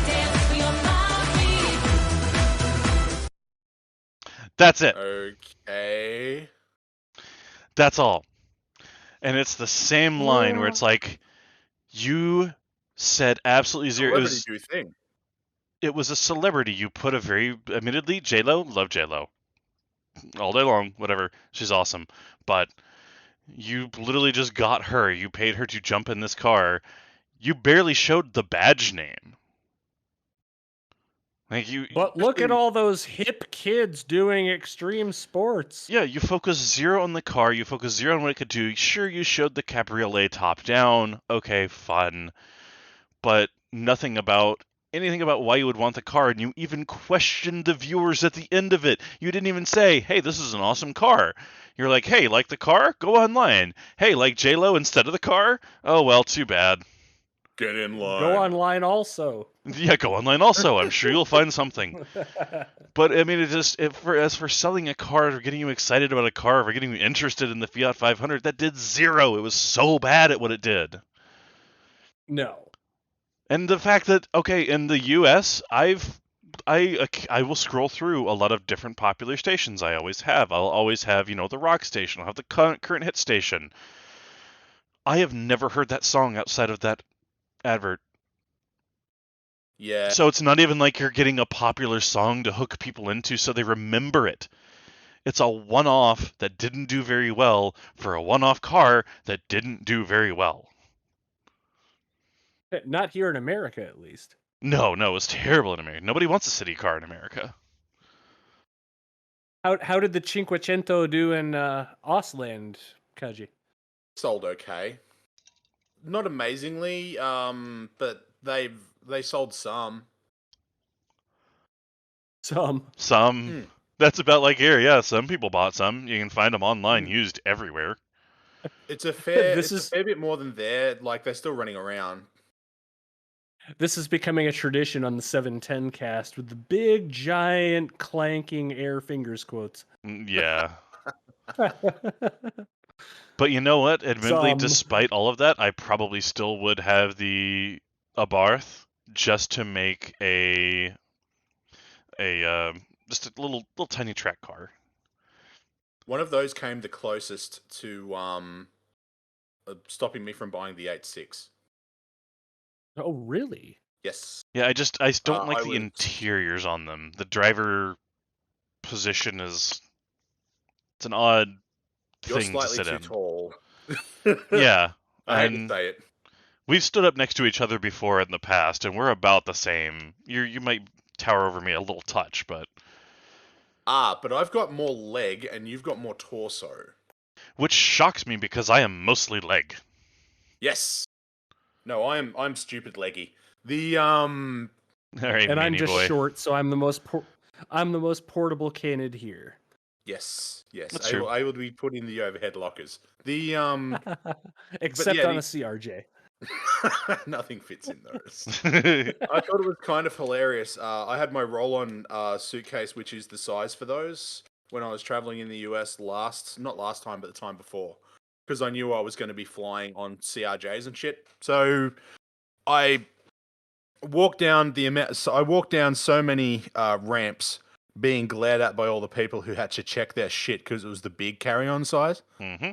dance for your mommy. That's it. Okay. That's all. And it's the same line where it's like, you said absolutely zero. Celebrity do thing. It was a celebrity. You put a very, admittedly, J-Lo, love J-Lo. All day long, whatever. She's awesome. But you literally just got her. You paid her to jump in this car. You barely showed the badge name. Like But look at all those hip kids doing extreme sports. Yeah, you focus zero on the car. You focus zero on what it could do. Sure, you showed the cabriolet top down. Okay, fun. But nothing about anything about why you would want the car, and you even questioned the viewers at the end of it. You didn't even say, hey, this is an awesome car. You're like, hey, like the car? Go online. Hey, like J-Lo instead of the car? Oh, well, too bad. Get in line. Go online also. Yeah, go online also. I'm sure you'll find something. But I mean, as for selling a car, or getting you excited about a car, or getting you interested in the Fiat 500, that did zero. It was so bad at what it did. No. And the fact that, okay, in the U.S., I will scroll through a lot of different popular stations. I always have. I'll always have, the rock station. I'll have the current hit station. I have never heard that song outside of that advert. Yeah. So it's not even like you're getting a popular song to hook people into so they remember it. It's a one-off that didn't do very well for a one-off car that didn't do very well. Not here in America, at least. No, it was terrible in America. Nobody wants a city car in America. How did the Cinquecento do in Ausland, Kaji? Sold okay. Not amazingly, but they sold some. Some. That's about like here. Yeah, some people bought some. You can find them online, used everywhere. It's a fair. It's a fair bit more than there. Like they're still running around. This is becoming a tradition on the 710 cast with the big, giant, clanking air fingers quotes. Yeah. But you know what? Admittedly, despite all of that, I probably still would have the Abarth just to make a just a little tiny track car. One of those came the closest to stopping me from buying the 8.6. Oh, really? Yes. Yeah, I don't like the interiors on them. The driver position it's an odd thing to sit in. You're slightly too tall. Yeah. I hate to say it. We've stood up next to each other before in the past, and we're about the same. You might tower over me a little touch, but... but I've got more leg, and you've got more torso. Which shocks me, because I am mostly leg. Yes. No, I'm stupid leggy. The All right, and I'm just boy. short, so I'm the most portable canid here. Yes, yes. That's true. Able to be put in the overhead lockers. The Except yeah, on a CRJ. nothing fits in those. I thought it was kind of hilarious. I had my roll-on suitcase, which is the size for those, when I was traveling in the US not last time, but the time before, because I knew I was going to be flying on CRJs and shit. So I walked down I walked down so many ramps, being glared at by all the people who had to check their shit because it was the big carry-on size. Mm-hmm.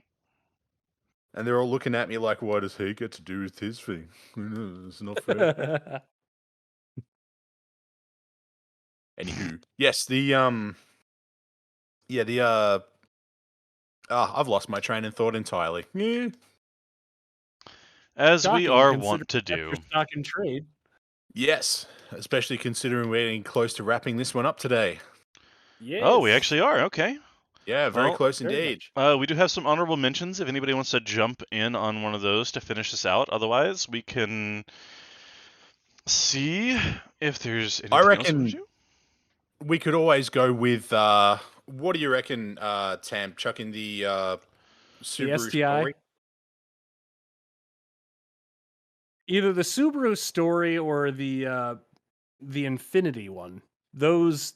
And they're all looking at me like, what does he get to do with his thing? It's not fair. Anywho, yes, I've lost my train of thought entirely. Yeah. As we Shocking, are considering wont to that's your do. stock in trade. Yes, especially considering we're getting close to wrapping this one up today. Yes. Oh, we actually are. Okay. Yeah, very Well, close very indeed. We do have some honorable mentions if anybody wants to jump in on one of those to finish this out. Otherwise, we can see if there's anything I else we reckon want to do. we could always go with, what do you reckon, Tam? Chuck in the Subaru STI? story? Either the Subaru story or the Infinity one. Those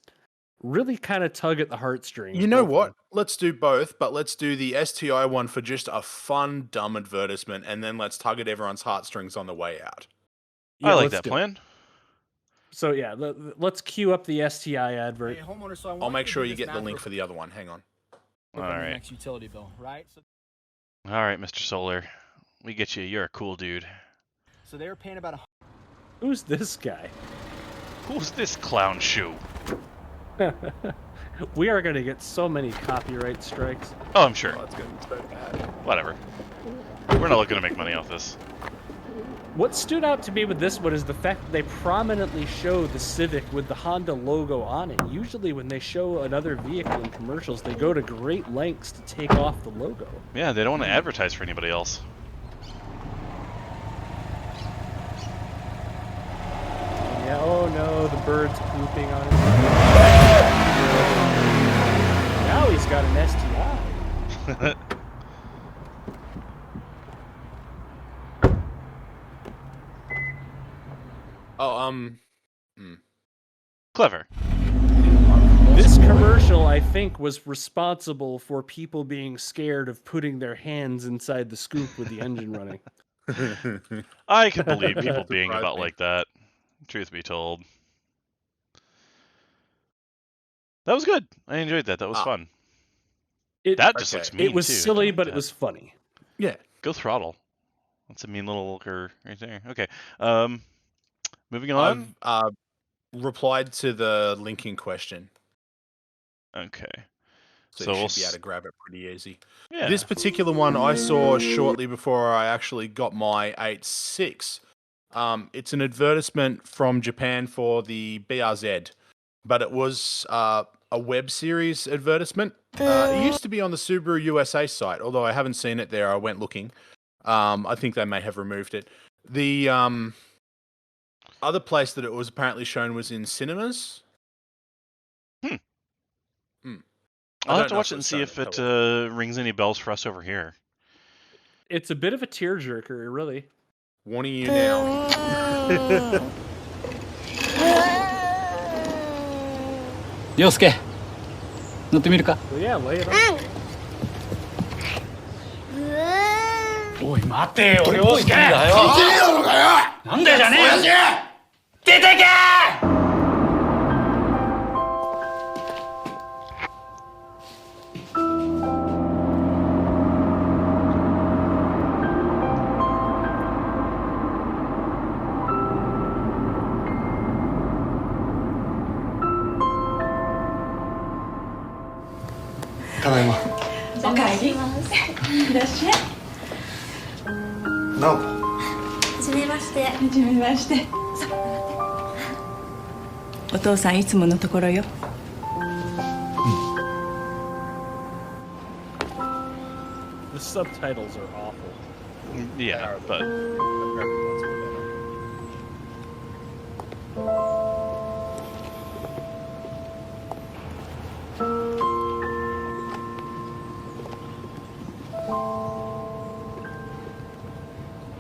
really kind of tug at the heartstrings. You know both of what? them. Let's do both, but let's do the STI one for just a fun, dumb advertisement, and then let's tug at everyone's heartstrings on the way out. I Yeah, like let's that do it. plan. So yeah, let's queue up the STI advert. Hey, homeowner, so I I'll want make to sure do you this get the math link real for the other one. Hang on. quick All on your right. next utility bill, right? All right, Mr. Solar. We get you. You're a cool dude. So they were paying about Who's this guy? Who's this clown shoe? We are going to get so many copyright strikes. Oh, I'm sure. Oh, it's going to be so bad. Whatever. We're not looking to make money off this. What stood out to me with this one is the fact that they prominently show the Civic with the Honda logo on it. Usually when they show another vehicle in commercials, they go to great lengths to take off the logo. Yeah, they don't want to advertise for anybody else. Yeah, oh no, the bird's pooping on his Now he's got an STI. Oh, Clever. This commercial, I think, was responsible for people being scared of putting their hands inside the scoop with the engine running. I could believe people being Surprised about me. like that. Truth be told. That was good. I enjoyed that. That was fun. That just looks mean, It was too. silly, Don't but like it was funny. Yeah. Go throttle. That's a mean little looker right there. Okay. Moving on. I've replied to the linking question, Okay. so So you we'll should be able to grab it pretty easy. Yeah. This particular one I saw shortly before I actually got my 8.6. It's an advertisement from Japan for the BRZ, but it was a web series advertisement. It used to be on the Subaru USA site, although I haven't seen it there. I went looking. I think they may have removed it. The other place that it was apparently shown was in cinemas. I'll don't have to know watch it it and was see shown if at it television. rings any bells for us over here. It's a bit of a tearjerker, really. Warning you now. Yosuke, 乗ってみるか? Well, yeah, lay it on. おい待てよ、涼介。聞いてねえのかよ。なんだよじゃねえよ。出てけ。ただいま。おかえり。いらっしゃい。なお。はじめまして。はじめまして。お父さんいつものところよ。The subtitles are awful. Yeah, but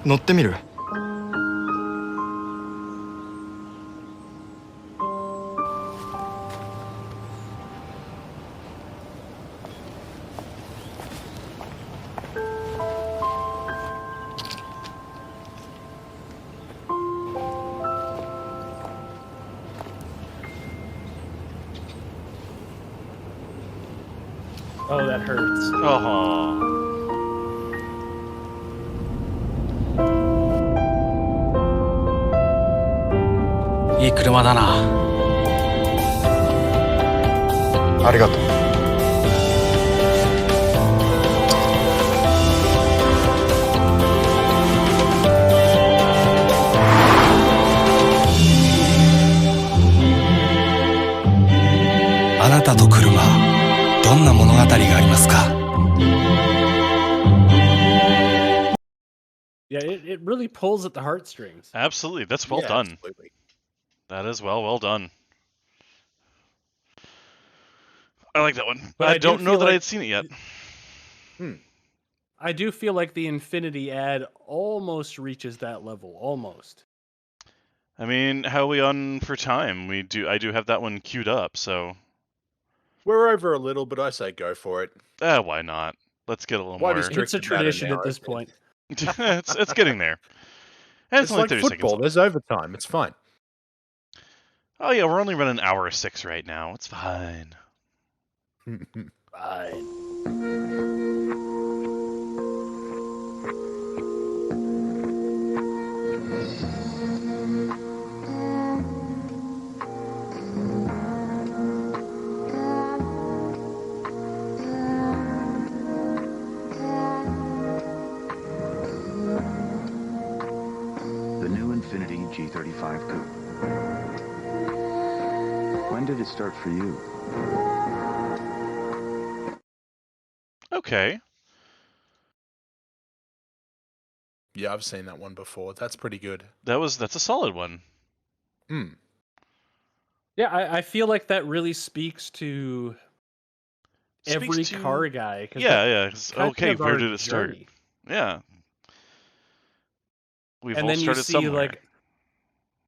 乗ってみる？ Oh, that hurts. Oh. いい車だな。ありがとう。あなたと車、どんな物語がありますか？ Yeah, it really pulls at the heartstrings. Absolutely. That's well Yeah, done. absolutely. That is well done. I like that one. But I I do don't know feel that I like- had seen it yet. I do feel like the Infinity ad almost reaches that level. Almost. I mean, how are we on for time? I do have that one queued up, so We're over a little, but I say go for it. why not? Let's get a little Why more. be strict It's a about an tradition at hour this again? point. it's getting there. And It's only like 30 football. seconds There's overtime. It's fine. left. Oh yeah, we're only running an hour 6 right now. It's fine. Fine. The new Infiniti G35 Coupe. When did it start for you? Okay. Yeah, I've seen that one before. That's pretty good. That's a solid one. Yeah, I feel like that really speaks to every car guy. 'cause Yeah, that- yeah. 'Cause, kind okay, of where our did it start? journey. Yeah. We've And all then you started see somewhere. like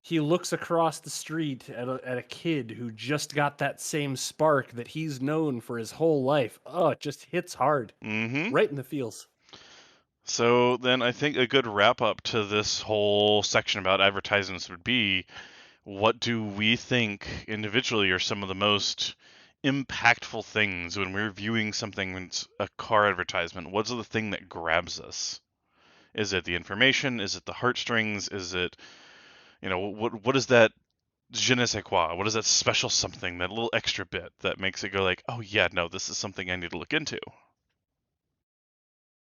he looks across the street at a kid who just got that same spark that he's known for his whole life. Oh, it just hits hard. Mm-hmm. Right in the feels. So then I think a good wrap up to this whole section about advertisements would be, what do we think individually are some of the most impactful things when we're viewing something that's a car advertisement? What's the thing that grabs us? Is it the information? Is it the heartstrings? Is it, what is that je ne sais quoi? What is that special something, that little extra bit that makes it go like, oh yeah, no, this is something I need to look into?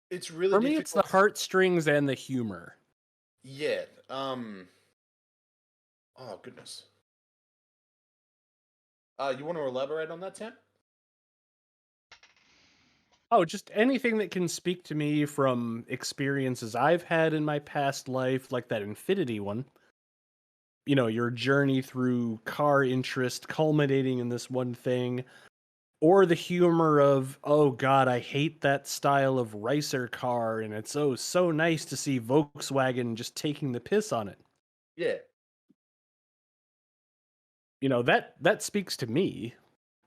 It's really For me, it's the heartstrings and the humor. Yeah. Oh goodness. You want to elaborate on that, Tim? Oh, just anything that can speak to me from experiences I've had in my past life, like that Infinity one. You know, your journey through car interest culminating in this one thing. Or the humor of, oh god, I hate that style of racer car, and it's so nice to see Volkswagen just taking the piss on it. Yeah. You know, that speaks to me.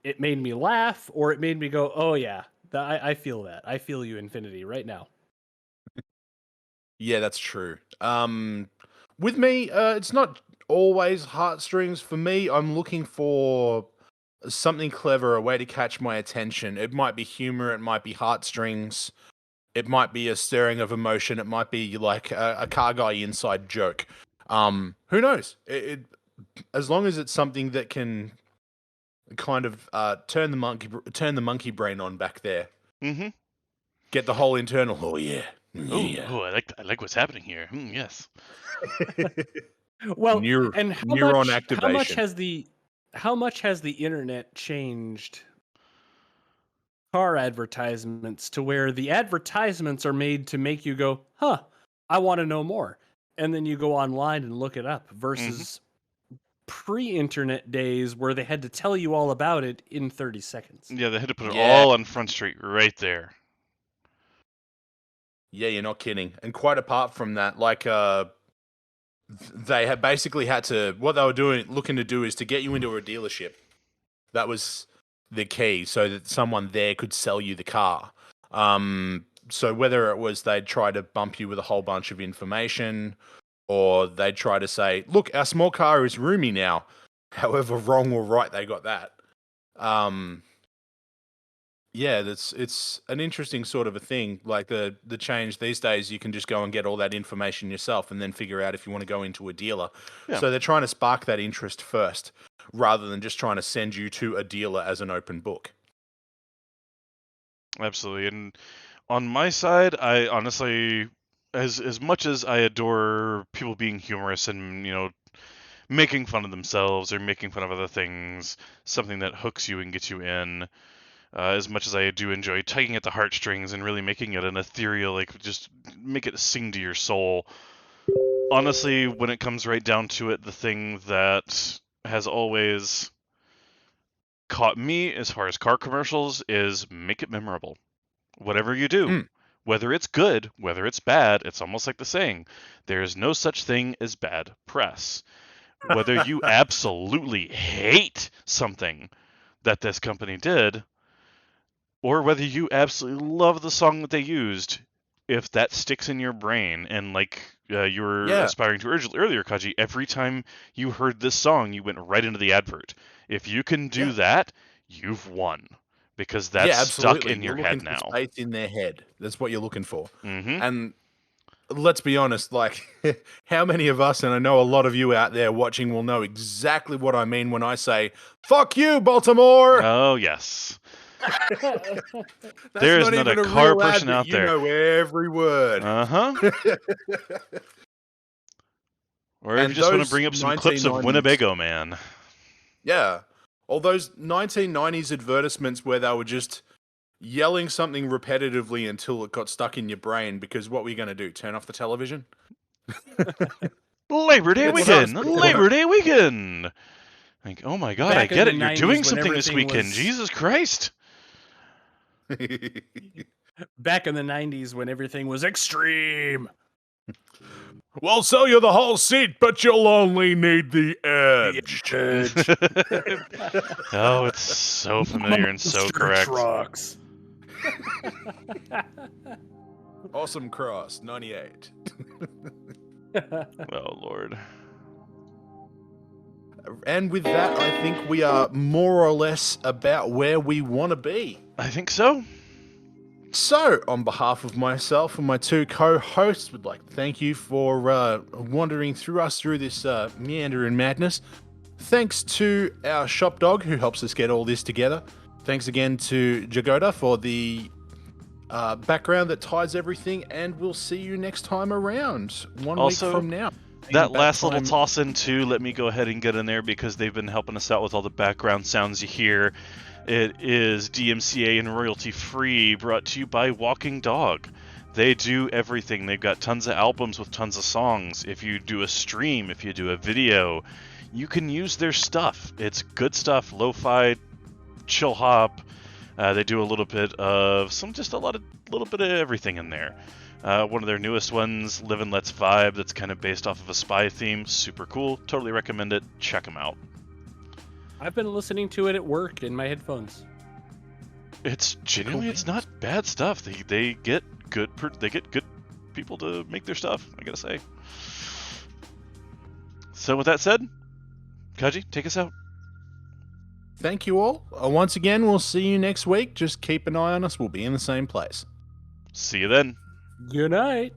It made me laugh, or it made me go, oh yeah, I feel that. I feel you, Infinity, right now. Yeah, that's true. With me, it's not always heartstrings. For me, I'm looking for something clever, a way to catch my attention. It might be humor, it might be heartstrings, it might be a stirring of emotion, it might be like a car guy inside joke. Who knows? As long as it's something that can kind of turn the monkey brain on back there. Mm-hmm. Get the whole internal. Oh yeah. Yeah. Oh, I like what's happening here. Yes. Well, Neur- and neuron activation. how much has the internet changed car advertisements to where the advertisements are made to make you go, huh, I want to know more. And then you go online and look it up versus pre-internet days where they had to tell you all about it in 30 seconds. Yeah, they had to put it all on Front Street right there. Yeah, you're not kidding. And quite apart from that, like they had basically had to, what they were looking to do is to get you into a dealership. That was the key, so that someone there could sell you the car. So whether it was they'd try to bump you with a whole bunch of information, or they'd try to say, look, our small car is roomy now. However wrong or right they got that. Yeah, it's an interesting sort of a thing. Like the change these days, you can just go and get all that information yourself and then figure out if you want to go into a dealer. Yeah. So they're trying to spark that interest first, rather than just trying to send you to a dealer as an open book. Absolutely. And on my side, I honestly, as much as I adore people being humorous and, making fun of themselves or making fun of other things, something that hooks you and gets you in, as much as I do enjoy tugging at the heartstrings and really making it an ethereal, like, just make it sing to your soul. Honestly, when it comes right down to it, the thing that has always caught me as far as car commercials is make it memorable. Whatever you do, whether it's good, whether it's bad, it's almost like the saying, there is no such thing as bad press. Whether you absolutely hate something that this company did, or whether you absolutely love the song that they used, if that sticks in your brain, and like you were aspiring to earlier, Kaji, every time you heard this song, you went right into the advert. If you can do that, you've won. Because that's stuck in your head now. For space in their head. That's what you're looking for. Mm-hmm. And let's be honest, like, how many of us, and I know a lot of you out there watching will know exactly what I mean when I say, fuck you, Baltimore! Oh, yes. There is not a car person out there. You know every word. Uh-huh. Or if you just want to bring up some clips of Winnebago Man. Yeah. All those 1990s advertisements where they were just yelling something repetitively until it got stuck in your brain, because what were you going to do? Turn off the television? Labor Day weekend! Labor Day weekend! Like, oh my god, I get it. You're doing something this weekend. Jesus Christ! Back in the 90s when everything was extreme. We'll sell you the whole seat, but you'll only need the edge. Oh, it's so familiar and so correct. Trucks. Awesome Cross, 98. Oh, Lord. And with that, I think we are more or less about where we want to be. I think so. So, on behalf of myself and my two co-hosts, would like to thank you for wandering through us through this meander and madness. Thanks to our shop dog who helps us get all this together. Thanks again to Jagoda for the background that ties everything, and we'll see you next time around, one week from now. That last little toss in too, let me go ahead and get in there because they've been helping us out with all the background sounds you hear. It is DMCA and royalty free, brought to you by Walking Dog. They do everything. They've got tons of albums with tons of songs. If you do a stream, if you do a video, you can use their stuff. It's good stuff, lo-fi, chill hop. They do a little bit of little bit of everything in there. One of their newest ones, Live and Let's Vibe, that's kind of based off of a spy theme. Super cool. Totally recommend it. Check them out. I've been listening to it at work in my headphones. It's genuinely, it's not bad stuff. They get good people to make their stuff, I gotta say. So with that said, Kaji, take us out. Thank you all. Once again, we'll see you next week. Just keep an eye on us. We'll be in the same place. See you then. Good night.